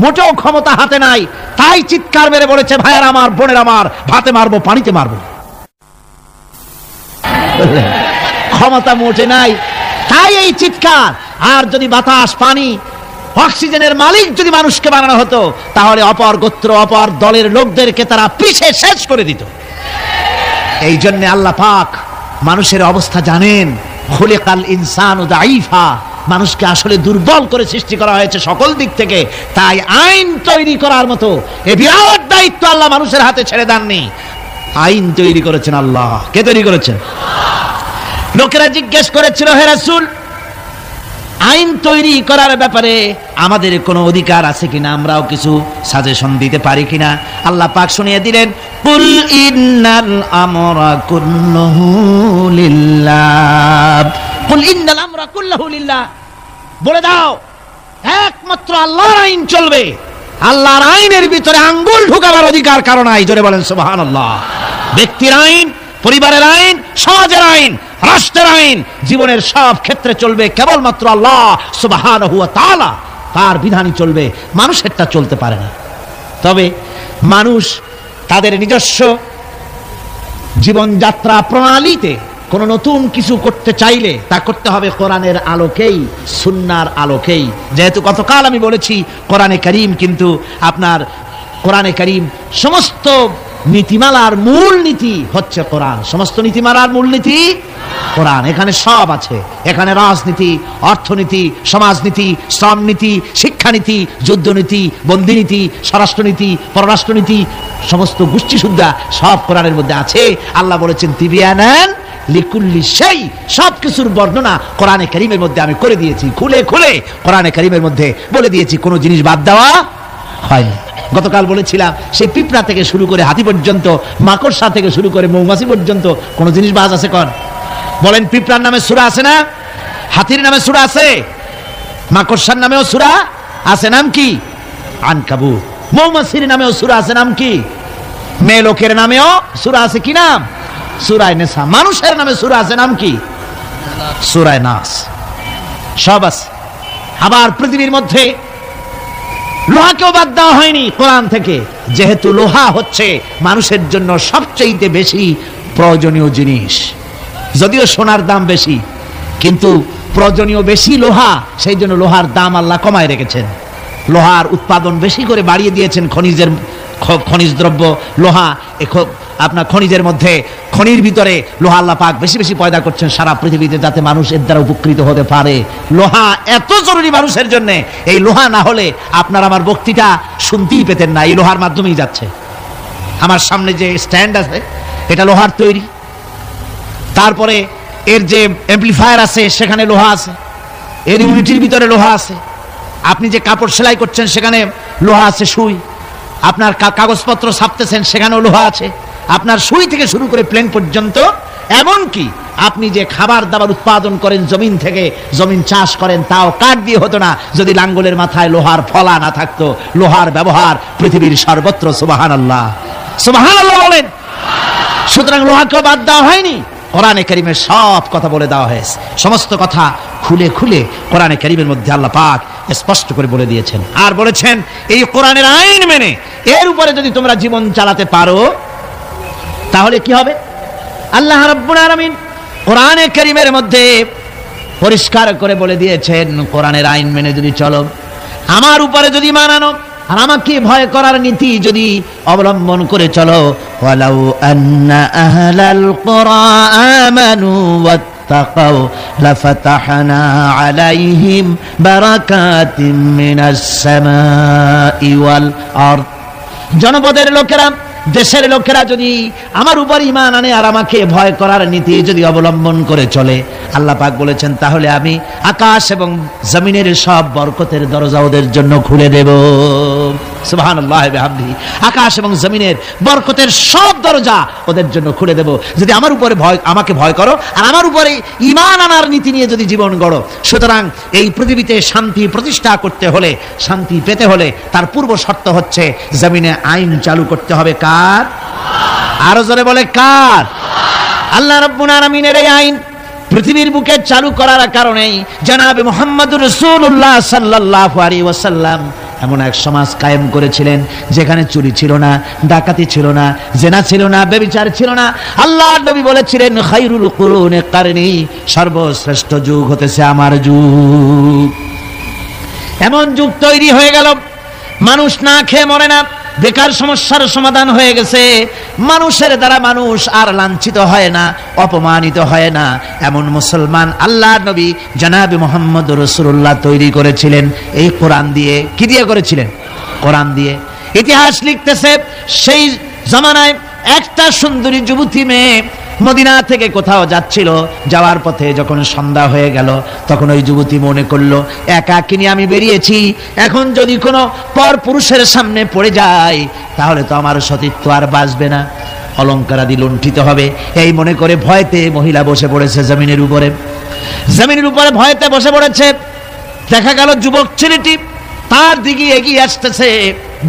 মোটেও ক্ষমতা হাতে নাই। তাই চিৎকার মেরে বলেছে, ভাইয়ের আমার, বোনের আমার, ভাতে মারবো, পানিতে মারবো। ক্ষমতা মোটে নাই, তাই এই চিৎকার। আর যদি বাতাস, পানি, অক্সিজেনের মালিক যদি মানুষকে বানানো হতো, তাহলে অপর গোত্র, অপর দলের লোকদেরকে তারা পিষে শেষ করে দিত। এই জন্য আল্লাহ পাক মানুষের অবস্থা জানেন। খুলিকাল ইনসানু দাঈফা, মানুষকে আসলে দুর্বল করে সৃষ্টি করা হয়েছে সকল দিক থেকে। তাই আইন তৈরি করার মতো এই বিরাট দায়িত্ব আল্লাহ মানুষের হাতে ছেড়ে দেননি, আইন তৈরি করেছেন আল্লাহ। কে তৈরি করেছেন? লোকেরা জিজ্ঞেস করেছিল, হে রাসূল, আইন তৈরি করার ব্যাপারে আমাদের কোনো অধিকার আছে কিনা, আমরাও কিছু সাজেশন দিতে পারি কিনা। আল্লাহ পাক শুনিয়ে দিলেন, কুল ইন্নাল আমরা কুল্লুহু লিল্লাহ, কুল ইন্নাল আমরা কুল্লুহু লিল্লাহ, বলে দাও একমাত্র আল্লাহর আইন চলবে, আল্লাহর আইনের ভিতরে আঙ্গুল ঢুকাবার অধিকার কারণ নাই। জোরে বলেন সুবহানাল্লাহ। ব্যক্তির আইন, পরিবারের আইন, সমাজের আইন, রাষ্ট্রের আইন, জীবনের সব ক্ষেত্রে চলবে কেবলমাত্র আল্লাহ সুবহানাহু ওয়া তাআলা, তার বিধানই চলবে, মানুষেরটা চলতে পারে না। তবে মানুষ তাদের নিজস্ব জীবনযাত্রা প্রণালীতে কোন নতুন কিছু করতে চাইলে তা করতে হবে কোরআনের আলোকেই, সুন্নাহর আলোকেই। যেহেতু গতকাল আমি বলেছি কোরআনে কারীম কিন্তু আপনার কোরআনে কারীম সমস্ত নীতিমালার মূল নীতি হচ্ছে কোরআন, সমস্ত নীতিমালার মূল নীতি কোরআন। এখানে সব আছে, এখানে রাজনীতি, অর্থনীতি, সমাজনীতি, শ্রমনীতি, শিক্ষানীতি, যুদ্ধনীতি, বন্দিনীতি, স্বরাষ্ট্রনীতি, পররাষ্ট্রনীতি, সমস্ত গোষ্ঠী সুদ্ধা সব কোরআনের মধ্যে আছে। আল্লাহ বলেছেন তিবিয়ানান লিকুল্লি শাই, সবকিছুর বর্ণনা কোরআনে কারীমের মধ্যে আমি করে দিয়েছি, খুলে খুলে কোরআনে কারীমের মধ্যে বলে দিয়েছি, কোনো জিনিস বাদ দেওয়া হয়নি। গতকাল বলেছিলাম সেই পিঁপড়া থেকে শুরু করে হাতি পর্যন্ত, মাকড়সা থেকে শুরু করে মৌমাছি পর্যন্ত কোনো জিনিস বাদ আছে কোন? বলেন, পিঁপড়ার নামে সূরা আছে না? হাতির নামে সূরা আছে, মাকড়সার নামেও সূরা আছে, নাম কি? আনকাবুত। মৌমাছির নামেও সূরা আছে, নাম কি? মেয়ে লোকের নামেও সূরা আছে, কি নাম? সূরা নিসা। মানুষের নামে সূরা আছে, নাম কি? সূরা নাস। সব আছে। আবার পৃথিবীর মধ্যে লোহাকেও বাদ দেওয়া হয়নি কোরআন থেকে, যেহেতু লোহা হচ্ছে মানুষের জন্য সবচেয়ে বেশি প্রয়োজনীয় জিনিস। যদিও সোনার দাম বেশি, কিন্তু প্রয়োজনীয় বেশি লোহা, সেই জন্য লোহার দাম আল্লাহ কমায় রেখেছেন, লোহার উৎপাদন বেশি করে বাড়িয়ে দিয়েছেন। খনিজ দ্রব্য লোহা, আপনার খনিজের মধ্যে, খনির ভিতরে লোহা আল্লাহ পাক বেশি বেশি পয়দা করছেন সারা পৃথিবীতে, যাতে মানুষ এর দ্বারা উপকৃত হতে পারে। লোহা এত জরুরি মানুষের জন্য, এই লোহা না হলে আপনার আমার বক্তৃতা শুনতেই পেতেন না। এই লোহার মাধ্যমেই যাচ্ছে। আমার সামনে যে স্ট্যান্ড আছে এটা লোহার তৈরি, তারপরে এর যে অ্যাম্পলিফায়ার আছে সেখানে লোহা আছে, এর ইউনিটির ভিতরে লোহা আছে। আপনি যে কাপড় সেলাই করছেন সেখানে লোহা আছে, সুই। আপনার কাগজপত্র ছাপতেছেন সেখানেও লোহা আছে। আপনার সুই থেকে শুরু করে প্লেন পর্যন্ত, এমনকি আপনি যে খাবার দাবার উৎপাদন করেন জমিন থেকে, জমিন চাষ করেন, তাও কাঠ দিয়ে হতো না যদি লাঙ্গলের মাথায় লোহার ফলা না থাকতো। লোহার ব্যবহার পৃথিবীর সর্বত্র। সুবহানাল্লাহ, সুবহানাল্লাহ বলেন। সুতরাং লোহাকে বাদ দেওয়া হয়নি, কোরআনে কারীমে সব কথা বলে দেওয়া হয়েছে। সমস্ত কথা খুলে খুলে কোরআনে কারীমের মধ্যে আল্লাহ পাক স্পষ্ট করে বলে দিয়েছেন। আর বলেছেন এই কোরআনের আইন মেনে এর উপরে যদি তোমরা জীবন চালাতে পারো তাহলে কি হবে? আল্লাহ রাব্বুল আলামিন কোরআনে কারীমের মধ্যে পরিষ্কার করে বলে দিয়েছেন, কোরআনের আইন মেনে যদি চলো, আমার উপরে যদি মানানো আর আমাকে ভয় করার নীতি যদি অবলম্বন করে চলো, ওয়ালাউ আন্না আহলাল কুরা আমানু ওয়াত্তাকাউ লাফাতাহনা আলাইহিম বারাকাতিম মিনাস সামাই ওয়াল আরদ। জনপদের লোকেরা, দেশের লোকেরা যদি আমার উপর ঈমান আনে আর আমাকে ভয় করার নীতি যদি অবলম্বন করে চলে, আল্লাহ পাক বলেছেন তাহলে আমি আকাশ এবং জমিনের সব বরকতের দরজা ওদের জন্য খুলে দেব। সুবহানাল্লাহ ওয়া বিহামদিহি। আকাশ এবং জমিনের বরকতের সব দরজা ওদের জন্য খুলে দেব যদি আমার উপরে আমাকে ভয় করো আর আমার উপরে ঈমান আনার নীতি নিয়ে যদি জীবন গড়ো। সুতরাং এই পৃথিবীতে শান্তি প্রতিষ্ঠা করতে হলে, শান্তি পেতে হলে তার পূর্ব শর্ত হচ্ছে জমিনে আইন চালু করতে হবে। কার? আরো জোরে বলে কার? আল্লাহ রাব্বুল আলামিনের এই আইন পৃথিবীর বুকে চালু করার কারণেই জনাবে মুহাম্মদুর রাসূলুল্লাহ সাল্লাল্লাহু আলাইহি ওয়াসাল্লাম এমন এক সমাজ কায়েম করেছিলেন যেখানে চুরি ছিল না, ডাকাতি ছিল না, জেনা ছিল না, ব্যভিচার ছিল না। আল্লাহর নবী বলেছিলেন খায়রুল কুরুনি কারনি, সর্বশ্রেষ্ঠ যুগ হতেছে আমার যুগ। এমন যুগ তৈরি হয়ে গেল, মানুষ না খেয়ে মরে না, বেকার সমস্যার সমাধান হয়ে গেছে, মানুষের দ্বারা মানুষ আর লাঞ্ছিত হয় না, অপমানিত হয় না। এমন মুসলমান আল্লাহর নবী জনাবে মুহাম্মদ রাসূলুল্লাহ তৈরি করেছিলেন এই কোরআন দিয়ে। কি দিয়ে করেছিলেন? কোরআন দিয়ে। ইতিহাস লিখতেছে সেই জামানায় একটা সুন্দরী যুবতী মেয়ে মদিনা থেকে কোথাও যাচ্ছিল, যাওয়ার পথে যখন সন্ধ্যা হয়ে গেল তখন ওই যুবতী মনে করলো একাকিনী আমি বেরিয়েছি, এখন যদি কোনো পর পুরুষের সামনে পড়ে যায় তাহলে তো আমার সতীত্ব আর বাঁচবে না, অলঙ্কারাদি লুণ্ঠিত হবে। এই মনে করে ভয়তে মহিলা বসে পড়েছে জমিনের উপরে, জমিনের উপরে ভয়তে বসে পড়েছে। দেখা গেল যুবক ছেলেটি তার দিকে এগিয়ে আসতেছে,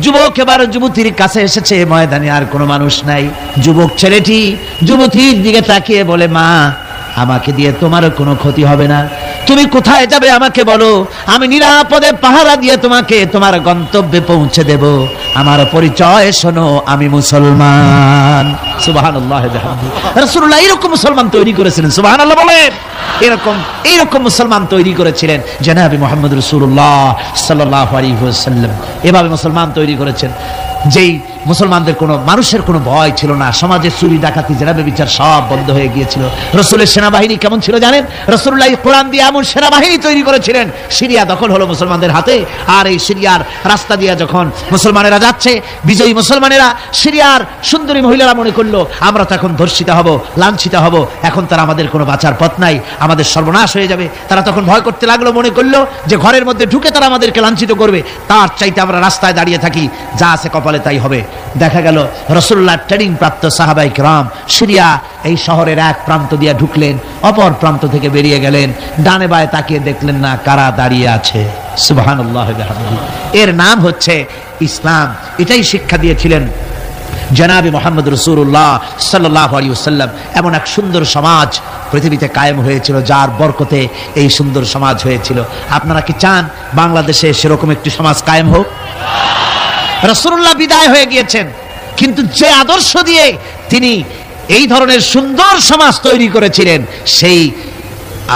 যুবক এবার যুবতীর কাছে এসেছে, ময়দানে আর কোনো মানুষ নাই। যুবক ছেলেটি যুবতীর দিকে তাকিয়ে বলে, মা আমাকে দিয়ে তোমার কোনো ক্ষতি হবে না, তুমি কোথায় যাবে আমাকে বলো, আমি নিরাপদে পাহারা দিয়ে তোমাকে তোমার গন্তব্যে পৌঁছে দেব। আমার পরিচয় শোনো, আমি মুসলমান। সুবহানাল্লাহ বিহামদিহি। রাসূলুল্লাহ এরকম মুসলমান তৈরি করেছিলেন, সুবহানাল্লাহ বলেন। এরকম মুসলমান তৈরি করেছিলেন জনাবে মুহাম্মদ রাসূলুল্লাহ সাল্লাল্লাহু আলাইহি ওয়াসাল্লাম। এভাবে মুসলমান তৈরি করেছেন যেই মুসলমানদের কোনো মানুষের কোনো ভয় ছিল না, সমাজে চুরি ডাকাতি জেনা ব্যভিচার সব বন্ধ হয়ে গিয়েছিল। রাসূলের সেনাবাহিনী কেমন ছিল জানেন? রাসূলুল্লাহ কোরআন দিয়ে এমন সেনাবাহিনী তৈরি করেছিলেন, সিরিয়া দখল হলো মুসলমানদের হাতে, আর এই সিরিয়ার রাস্তা দিয়ে যখন মুসলমানেরা যাচ্ছে, বিজয়ী মুসলমানেরা সিরিয়ার সুন্দরী মহিলারা মনে করলো আমরা তো এখন ধর্ষিত হব, লাঞ্ছিত হব, এখন তারা আমাদের কোনো বাঁচার পথ নাই, আমাদের সর্বনাশ হয়ে যাবে। তারা তখন ভয় করতে লাগলো, মনে করলো যে ঘরের মধ্যে ঢুকে তারা আমাদেরকে লাঞ্ছিত করবে, তার চাইতে আমরা রাস্তায় দাঁড়িয়ে থাকি, যা আছে কপালে তাই হবে। দেখা গেল রাসূলুল্লাহ ট্রেনিং প্রাপ্ত সাহাবায়ে কেরাম সিরিয়া এই শহরের এক প্রান্ত দিয়ে ঢুকলেন, অপর প্রান্ত থেকে বেরিয়ে গেলেন, ডানে বায়ে তাকিয়ে দেখলেন না কারা দাঁড়িয়ে আছে। সুবহানাল্লাহ বিহামদিহি। এর নাম হচ্ছে ইসলাম। এটাই শিক্ষা দিয়েছিলেন জনাবে মুহাম্মদ রাসূলুল্লাহ সাল্লাল্লাহু আলাইহি ওয়াসাল্লাম। এমন এক সুন্দর সমাজ পৃথিবীতে কায়েম হয়েছিল, যার বরকতে এই সুন্দর সমাজ হয়েছিল। আপনারা কি চান বাংলাদেশে সেরকম একটি সমাজ কায়েম হোক? রাসূলুল্লাহ বিদায় হয়ে গিয়েছেন, কিন্তু যে আদর্শ দিয়ে তিনি এই ধরনের সুন্দর সমাজ তৈরি করেছিলেন সেই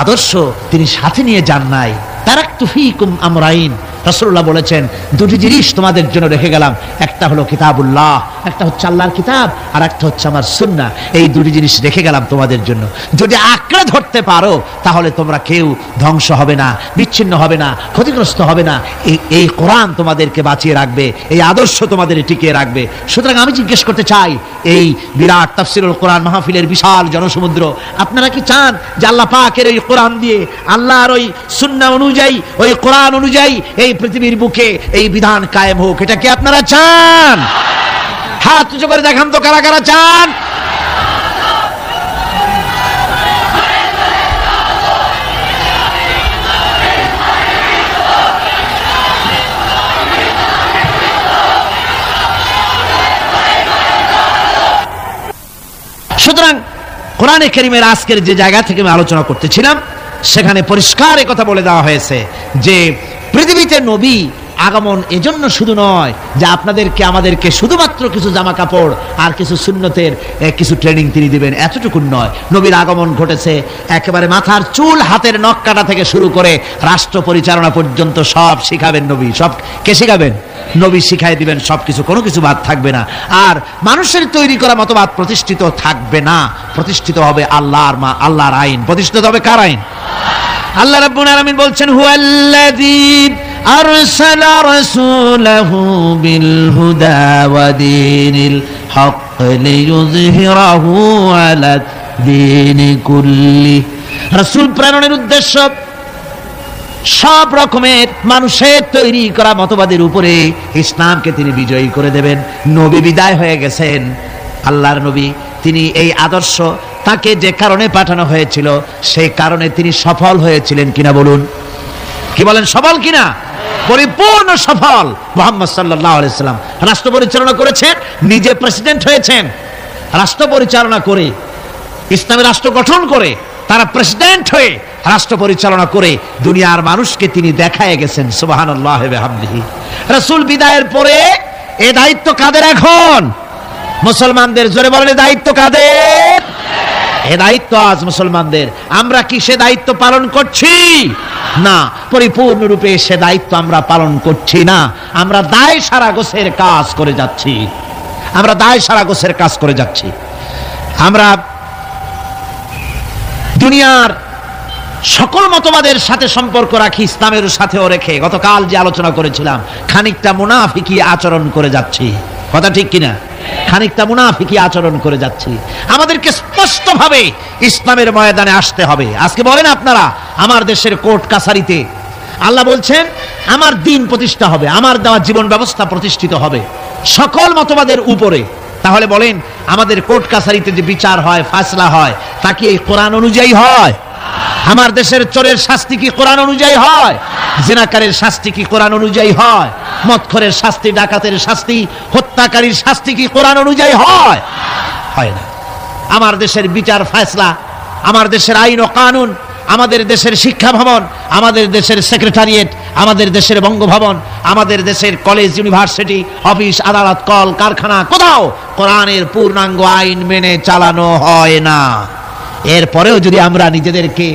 আদর্শ তিনি সাথে নিয়ে যান নাই। তারাকতু ফীকুম আমরাইন, রাসূলুল্লাহ বলেছেন দুটি জিনিস তোমাদের জন্য রেখে গেলাম, একটা হলো কিতাবুল্লাহ, একটা হচ্ছে আল্লাহর কিতাব, আর একটা হচ্ছে আমার সুন্নাহ। এই দুটি জিনিস রেখে গেলাম তোমাদের জন্য, যদি আঁকড়ে ধরতে পারো তাহলে তোমরা কেউ ধ্বংস হবে না, বিচ্ছিন্ন হবে না, ক্ষতিগ্রস্ত হবে না। এই কোরআন তোমাদেরকে বাঁচিয়ে রাখবে, এই আদর্শ তোমাদের টিকিয়ে রাখবে। সুতরাং আমি জিজ্ঞেস করতে চাই, এই বিরাট তাফসীরুল কোরআন মাহফিলের বিশাল জনসমুদ্র, আপনারা কি চান যে আল্লাহ পাকের এই কোরআন দিয়ে, আল্লাহর ওই সুন্নাহ অনুযায়ী, ওই কোরআন অনুযায়ী এই পৃথিবীর বুকে এই বিধান কায়েম হোক? এটা কি আপনারা চান? হাত উঁচু করে দেখান তো কারা কারা চান। সুতরাং কোরআনে কারীমের আজকের যে জায়গা থেকে আমি আলোচনা করতেছিলাম সেখানে পরিষ্কার কথা বলে দেওয়া হয়েছে যে পৃথিবীতে নবী আগমন এজন্য শুধু নয় যে আপনাদেরকে আমাদেরকে শুধুমাত্র কিছু জামা কাপড় আর কিছু সুন্নতের কিছু ট্রেনিং তিনি দিবেন, এতটুকু নয়। নবীর আগমন ঘটেছে একেবারে মাথার চুল হাতের নখ কাটা থেকে শুরু করে রাষ্ট্র পরিচালনা পর্যন্ত সব শিখাবেন নবী। সব কে শিখাবেন? নবী শিখাই দিবেন সবকিছু, কোনো কিছু বাদ থাকবে না। আর মানুষের তৈরি করা মতবাদ প্রতিষ্ঠিত থাকবে না, প্রতিষ্ঠিত হবে আল্লাহর আইন। প্রতিষ্ঠিত হবে কার আইন? আল্লাহ রাব্বুল আলামিন বলছেন হুয়াল্লাযী আরসালা রাসূলাহু বিল হুদা ওয়া দীনিল হক লিইয়ুযহিরাহু আলা দীনি কুল্লি। রাসূল প্রেরণের উদ্দেশ্য সব রকমের মানুষের তৈরি করা মতবাদের উপরে ইসলামকে তিনি বিজয়ী করে দেবেন। নবী বিদায় হয়ে গেছেন, আল্লাহর নবী, তিনি এই আদর্শ তাকে যে কারণে পাঠানো হয়েছিল সেই কারণে তিনি সফল হয়েছিলেন কিনা বলুন? কি বলেন, সফল কিনা? পরিপূর্ণ সফল। মুহাম্মদ সাল্লাল্লাহু আলাইহি সাল্লাম রাষ্ট্র পরিচালনা করেছেন, নিজে প্রেসিডেন্ট হয়েছেন, রাষ্ট্র পরিচালনা করে, ইসলামী রাষ্ট্র গঠন করে, তারা প্রেসিডেন্ট হয়ে রাষ্ট্র পরিচালনা করে দুনিয়ার মানুষকে তিনি দেখায় গেছেন। সুবহানাল্লাহ ওয়া বিহামদিহি। রাসূল বিদায়ের পরে এই দায়িত্ব কাদের এখন? মুসলমানদের। জোরে বলেন, এই দায়িত্ব কাদের? এই দায়িত্ব আজ মুসলমানদের। আমরা কি সে দায়িত্ব পালন করছি? না, পরিপূর্ণরূপে সে দায়িত্ব আমরা পালন করছি না। আমরা দায় সারা গোছের কাজ করে যাচ্ছি, আমরা দায় সারা গোছের কাজ করে যাচ্ছি। আমরা দুনিয়ার সকল মতবাদের সাথে সম্পর্ক রাখি, ইসলামের সাথেও রেখে গতকাল যে আলোচনা করেছিলাম খানিকটা মুনাফিকি আচরণ করে যাচ্ছি। কথা ঠিক কিনা? খানিকটা মুনাফিকি আচরণ করে যাচ্ছি। আমাদেরকে স্পষ্টভাবে ইসলামের ময়দানে আসতে হবে। আজকে বলেন আপনারা, আমার দেশের কোর্ট কাছারিতে আল্লাহ বলছেন আমার দ্বীন প্রতিষ্ঠা হবে, আমার দেওয়া জীবন ব্যবস্থা প্রতিষ্ঠিত হবে সকল মতবাদের উপরে। তাহলে বলেন, আমাদের কোর্ট কাছারিতে যে বিচার হয়, ফায়সালা হয়, তা কি এই কোরআন অনুযায়ী হয়? আমার দেশের চোরের শাস্তি কি কোরআন অনুযায়ী হয়? জিনাকারের শাস্তি কি কোরআন অনুযায়ী হয়? মদখোরের শাস্তি, ডাকাতের শাস্তি, হত্যাকারীর শাস্তি কি কোরআন অনুযায়ী হয়? হয় না। আমার দেশের বিচার ফায়সালা, আমার দেশের আইন ও কানুন, আমাদের দেশের শিক্ষা ভবন, আমাদের দেশের সেক্রেটারিয়েট, আমাদের দেশের বঙ্গভবন, আমাদের দেশের কলেজ, ইউনিভার্সিটি, অফিস, আদালত, কল কারখানা, কোথাও কোরআনের পূর্ণাঙ্গ আইন মেনে চালানো হয় না। এরপরেও যদি আমরা নিজেদেরকে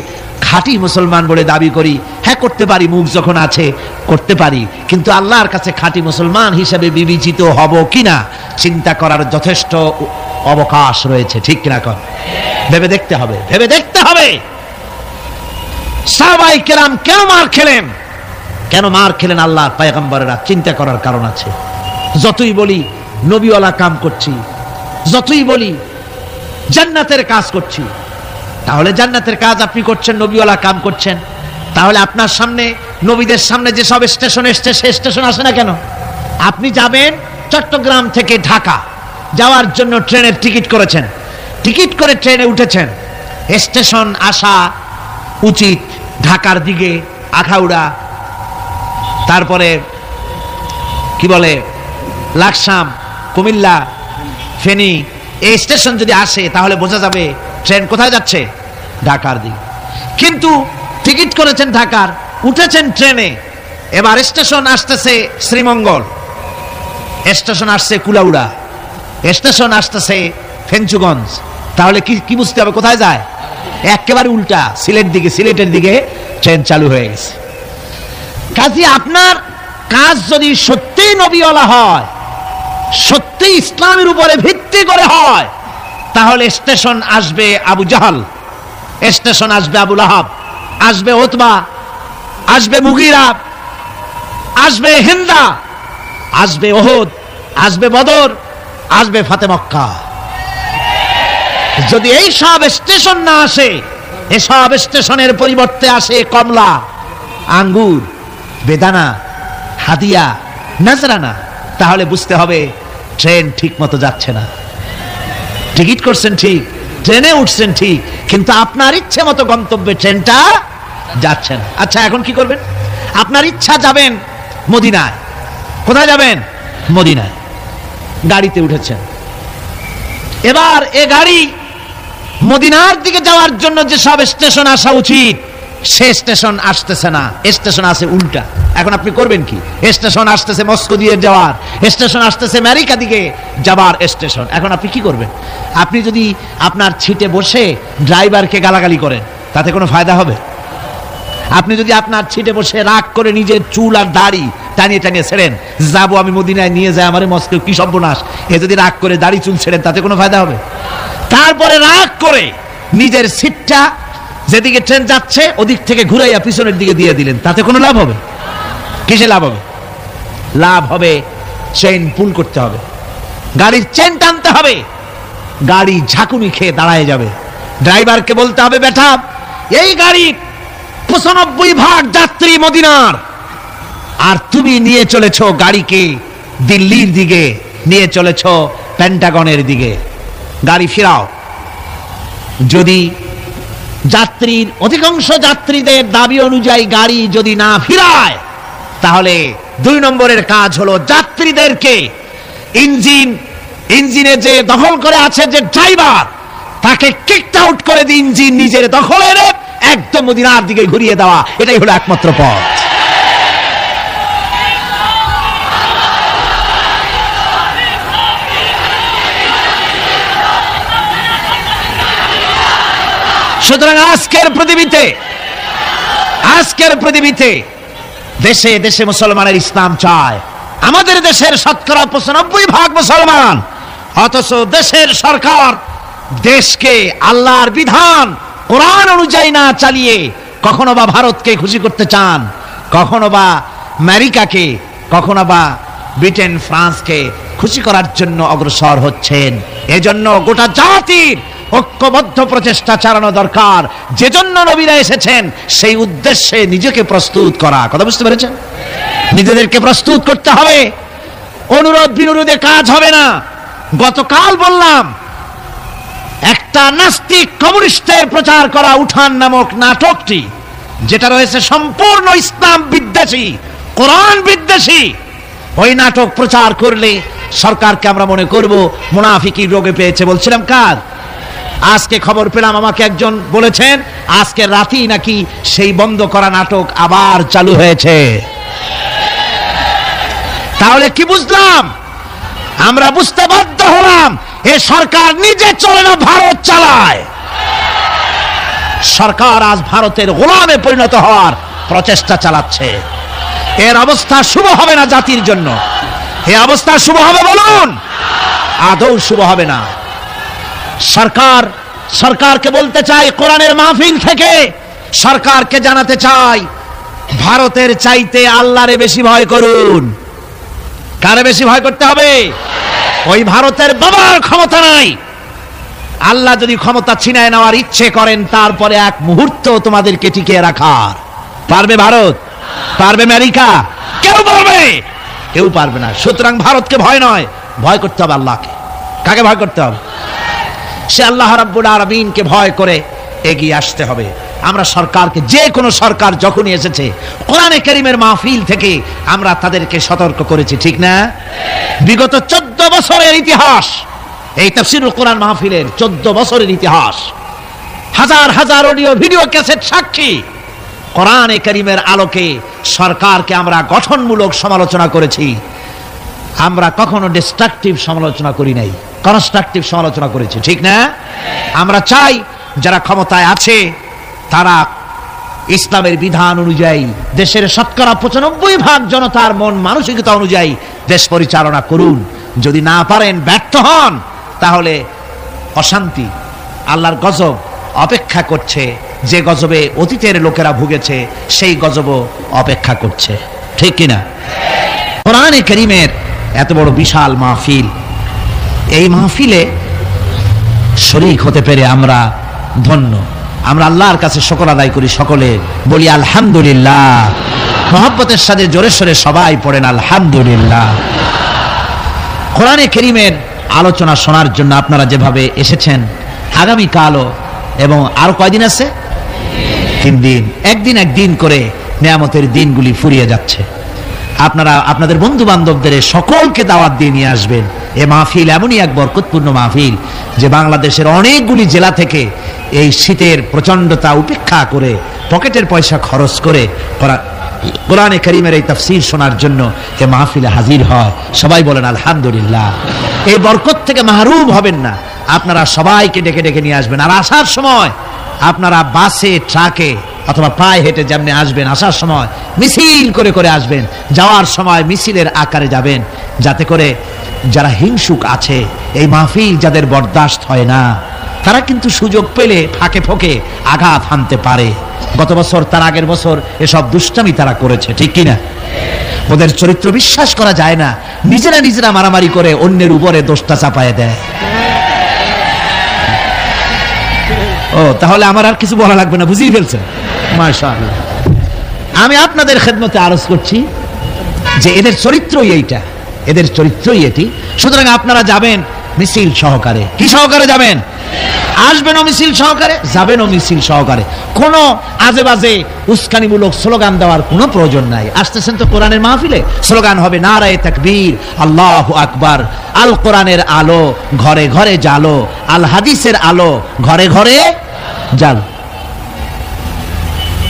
খাঁটি মুসলমান বলে দাবি করি, হ্যাঁ করতে পারি, মুখ যখন আছে করতে পারি, কিন্তু আল্লাহর কাছে খাঁটি মুসলমান হিসেবে বিবেচিত হব কিনা চিন্তা করার যথেষ্ট অবকাশ রয়েছে। ঠিক কিনা কর? ভেবে দেখতে হবে, ভেবে দেখতে হবে। সাহাবায়ে কেরাম কেন মার খেলেন? কেন মার খেলেন আল্লাহর পয়গম্বরেরা? চিন্তা করার কারণ আছে। যতই বলি নবীওয়ালা কাম করছি, যতই বলি জান্নাতের কাজ করছি, তাহলে জান্নাতের কাজ আপনি করছেন, নবীওয়ালা কাম করছেন, তাহলে আপনার সামনে, নবীদের সামনে যে সব স্টেশন এসছে, সে স্টেশন আসে না কেন? আপনি যাবেন চট্টগ্রাম থেকে ঢাকা যাওয়ার জন্য ট্রেনের টিকিট করেছেন, টিকিট করে ট্রেনে উঠেছেন, স্টেশন আসা উচিত ঢাকার দিকে, আখাউড়া, তারপরে কি বলে লাকসাম, কুমিল্লা, ফেনী, এই স্টেশন যদি আসে তাহলে বোঝা যাবে ট্রেন কোথায় যাচ্ছে, ঢাকার দিকে। কিন্তু টিকিট করেছেন ঢাকার, উঠেছেন ট্রেনে, এবার স্টেশন আসতেছে শ্রীমঙ্গল, স্টেশন আসছে কুলাউড়া, স্টেশন আসতেছে ফেঞ্চুগঞ্জ, তাহলে কি বুঝতে হবে কোথায় যায়? একেবারে উল্টা, সিলেটের দিকে ট্রেন চালু হয়ে গেছে। কাজে আপনার কাজ যদি সত্যি নবীওয়ালা হয়, সত্যি ইসলামের উপরে ভিত্তি করে হয়, তাহলে স্টেশন আসবে আবু জাহাল, স্টেশন আসবে আবু লাহাব, আসবে উতবা, আসবে মুগীরা, আসবে হিন্দা, আসবে ওহদ, আসবে বদর, আসবে ফাতে মক্কা। যদি এই সব স্টেশন না আসে, এসব স্টেশনের পরিবর্তে আসে কমলা, আঙ্গুর, বেদানা, হাদিয়া, নাজরানা, তাহলে বুঝতে হবে ট্রেন ঠিক মতো যাচ্ছে না। টিকিট করছেন ঠিক, ট্রেনে উঠছেন ঠিক, কিন্তু আপনার ইচ্ছে মতো গন্তব্যে ট্রেনটা যাচ্ছে না। আচ্ছা, এখন কি করবেন? আপনার ইচ্ছা যাবেন মদিনায়, কোথায় যাবেন? মদিনায়। গাড়িতে উঠেছেন, এবার এ গাড়ি মদিনার দিকে যাওয়ার জন্য যে সব স্টেশন আসা উচিত, সে স্টেশন আসতেছে না, স্টেশন আসে উল্টা। এখন আপনি করবেন কি? স্টেশন আসতেছে মস্কো দিয়ে যাওয়ার, স্টেশন আসতেছে আমেরিকা দিকে যাবার স্টেশন। এখন আপনি কি করবেন? আপনি যদি আপনার সিটে বসে ড্রাইভারকে গালাগালি করেন, তাতে কোনো ফায়দা হবে? আপনি যদি আপনার সিটে বসে রাগ করে নিজের চুল আর দাড়ি টানিয়ে টানিয়ে ছেড়েন, যাবো আমি মদিনায়, নিয়ে যায় আমারে মস্কো, কি সর্বনাশ, এ যদি রাগ করে দাড়ি চুল ছেড়েন, তাতে কোনো ফায়দা হবে? তারপরে রাগ করে নিজের সিটটা যেদিকে ট্রেন যাচ্ছে ওদিক থেকে ঘুরাইয়া পিছনের দিকে দিয়ে দিলেন, তাতে কোনো লাভ হবে? কিসে লাভ হবে? লাভ হবে চেইন পুল করতে হবে, গাড়ির চেন টানতে হবে, গাড়ি ঝাঁকুনি খেয়ে দাঁড়ায় যাবে। ড্রাইভারকে বলতে হবে, বেটা এই গাড়ি 95% যাত্রী মদিনার, আর তুমি নিয়ে চলেছো গাড়িকে দিল্লির দিকে, নিয়ে চলেছো পেন্টাগনের দিকে, গাড়ি ফিরাও। যদি যাত্রীর অধিকাংশ যাত্রীদের দাবি অনুযায়ী গাড়ি যদি না ফিরায়, তাহলে 2 নম্বরের কাজ হলো যাত্রীদেরকে ইঞ্জিনে যে দখল করে আছে যে ড্রাইভার, তাকে কিকড আউট করে দিয়ে ইঞ্জিন নিজের দখলে এনে একদম মদিনার দিকে ঘুরিয়ে দেওয়া, এটাই হলো একমাত্র পথ। সুতরাং আজকের পৃথিবীতে দেশে দেশে মুসলমানের ইসলাম চায়। আমাদের দেশের শতকরা 95% মুসলমান, অথচ দেশের সরকার দেশকে আল্লাহর বিধান কোরআন অনুযায়ী না চালিয়ে কখনো বা ভারতকে খুশি করতে চান, কখনো বা আমেরিকাকে, কখনো বা ব্রিটেন ফ্রান্সকে খুশি করার জন্য অগ্রসর হচ্ছেন। এজন্য গোটা জাতির ঐক্যবদ্ধ প্রচেষ্টা চালানো দরকার। যে জন্য নবীরা এসেছেন সেই উদ্দেশ্যে নিজেকে প্রস্তুত করা। কথা বুঝতে পেরেছেন? নিজেদেরকে প্রস্তুত করতে হবে। অনুরোধ বিনোদে কাজ হবে না। গতকাল বললাম, একটা নাস্তিক কমিউনিস্টের প্রচার করা উঠান নামক নাটকটি, যেটা রয়েছে সম্পূর্ণ ইসলাম বিদ্বেষী, কোরআন বিদ্বেষী, ওই নাটক প্রচার করলে সরকারকে আমরা মনে করব মুনাফিকি রোগে পেয়েছে। বলছিলাম কাজ, আজকে খবর পেলাম, আমাকে একজন বলেছেন আজকে রাতেই নাকি সেই বন্ধ করা নাটক আবার চালু হয়েছে। তাহলে কি বুঝলাম? আমরা বুঝতে বাধ্য হলাম এ সরকার নিজে চলে না, ভারত চালায়। সরকার আজ ভারতের গোলামে পরিণত হওয়ার প্রচেষ্টা চালাচ্ছে। এর অবস্থা শুভ হবে না জাতির জন্য। এই অবস্থা শুভ হবে বলুন? আদৌ শুভ হবে না। সরকারকে বলতে চাই, কোরআনের মাহফিল থেকে সরকারকে জানাতে চাই, ভারতের চাইতে আল্লাহরে বেশি ভয় করুন। কারে বেশি ভয় করতে হবে? ওই ভারতের বাবার ক্ষমতা নাই। আল্লাহ যদি ক্ষমতা ছিনায় নেওয়ার ইচ্ছে করেন, তারপরে এক মুহূর্ত তোমাদেরকে টিকিয়ে রাখার পারবে ভারত? পারবে আমেরিকা? কেউ পারবে? কেউ পারবে না। সুতরাং ভারতকে ভয় নয়, ভয় করতে হবে আল্লাহকে। কাকে ভয় করতে হবে? সে আল্লাহ রাব্বুল আলামিনকে ভয় করে এগিয়ে আসতে হবে। আমরা সরকারকে, যে কোনো সরকার যখনই এসেছে, কোরআনে কারীমের মাহফিল থেকে আমরা তাদেরকে সতর্ক করেছি, ঠিক না? বিগত 14 বছরের ইতিহাস, এই তাফসীরুল কোরআন মাহফিলের 14 বছরের ইতিহাস, হাজার হাজার অডিও ভিডিও ক্যাসেট সাক্ষী। কোরআনে কারীমের আলোকে সরকারকে আমরা গঠনমূলক সমালোচনা করেছি। আমরা কখনো ডিস্ট্রাকটিভ সমালোচনা করি নাই, কনস্ট্রাকটিভ সমালোচনা করেছি, ঠিক না? আমরা চাই যারা ক্ষমতায় আছে তারা ইসলামের বিধান অনুযায়ী, দেশের শতকরা 95% জনতার মন মানসিকতা অনুযায়ী দেশ পরিচালনা করুন। যদি না পারেন, ব্যর্থ হন, তাহলে অশান্তি, আল্লাহর গজব অপেক্ষা করছে। যে গজবে অতীতের লোকেরা ভুগেছে, সেই গজবও অপেক্ষা করছে, ঠিক কিনা? কোরআনে কারীমের এত বড় বিশাল মাহফিল, এই মাহফিলে শরীক হতে পেরে আমরা ধন্য। আমরা আল্লাহর কাছে শুকর আদায় করি, সকলে বলি আলহামদুলিল্লাহ। মহব্বতের সাথে জোরে সোরে সবাই পড়েন আলহামদুলিল্লাহ। কোরআনে কারীমের আলোচনা শোনার জন্য আপনারা যেভাবে এসেছেন, আগামীকালও এবং আরো কয়দিন আছে? 3 দিন। একদিন একদিন করে নিয়ামতের দিনগুলি ফুরিয়ে যাচ্ছে। আপনারা আপনাদের বন্ধু বান্ধবদের সকলকে দাওয়াত দিয়ে নিয়ে আসবেন। এ মাহফিল এমনই এক বরকতপূর্ণ মাহফিল যে বাংলাদেশের অনেকগুলি জেলা থেকে এই শীতের প্রচন্ডতা উপেক্ষা করে, পকেটের পয়সা খরচ করে কোরআনে কারীমের এই তাফসীর শোনার জন্য এ মাহফিলে হাজির হয়। সবাই বলেন আলহামদুলিল্লাহ। এই বরকত থেকে মাহরুম হবেন না। আপনারা সবাইকে ডেকে ডেকে নিয়ে আসবেন। আর আসার সময় আপনারা বাসে, ট্রাকে অথবা পায়ে হেঁটে যেমনি আসবেন, আসার সময় মিছিল করে করে আসবেন, যাওয়ার সময় মিছিলের আকারে যাবেন, যাতে করে যারা হিংসুক আছে, এই মাহফিল যাদের বরদাস্ত হয় না, তারা কিন্তু সুযোগ পেলে ফাঁকে ফোঁকে আঘাত হানতে পারে। গত বছর, তার আগের বছর এসব দুষ্টামি তারা করেছে, ঠিক কিনা? ওদের চরিত্র বিশ্বাস করা যায় না। নিজেরা নিজেরা মারামারি করে অন্যের উপরে দোষটা চাপায় দেয়। ও, তাহলে আমার আর কিছু বলা লাগবে না, বুঝিয়ে ফেলছেন? মাশাআল্লাহ। আমি আপনাদের খেদমতে আরজ করছি যে এদের চরিত্রই এইটা, এদের চরিত্রই এটি। সুতরাং আপনারা যাবেন মিছিল সহকারে। কি সহকারে যাবেন? আসবেনও মিছিল সহকারে, যাবেনও মিছিল সহকারে। কোনো আজে বাজে উস্কানিমূলক স্লোগান দেওয়ার কোনো প্রয়োজন নাই। আসতেছেন তো কোরআনের মাহফিলে, স্লোগান হবে নারায়ে তাকবীর, আল্লাহু আকবার, আল কোরআনের আলো ঘরে ঘরে জালো, আল হাদিসের আলো ঘরে ঘরে জালো।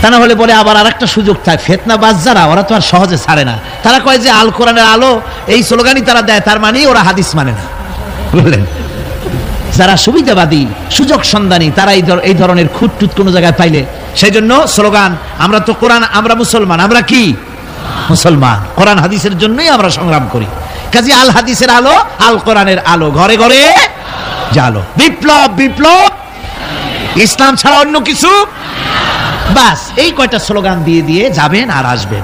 তা না হলে বলে আবার আরেকটা সুযোগ থাকে, ফিতনাবাজ যারা, ওরা তো আর সহজে ছাড়ে না। তারা কয় যে আল কোরআনের আলো, এই স্লোগানই তারা দেয়, তার মানে ওরা হাদিস মানে না, বুঝলেন? যারা সুবিধাবাদী, সুযোগ সন্ধানী, তারা এই ধরনের খুঁতটুত কোনো জায়গায় পাইলে, সেই জন্য স্লোগান, আমরা তো কোরআন, আমরা মুসলমান, আমরা কি মুসলমান, কোরআন হাদিসের জন্যই আমরা সংগ্রাম করি। কাজী আল হাদিসের আলো, আল কোরআনের আলো ঘরে ঘরে জালো। বিপ্লব, বিপ্লব, ইসলাম ছাড়া অন্য কিছু, বাস এই কয়টা স্লোগান দিয়ে দিয়ে যাবেন আর আসবেন।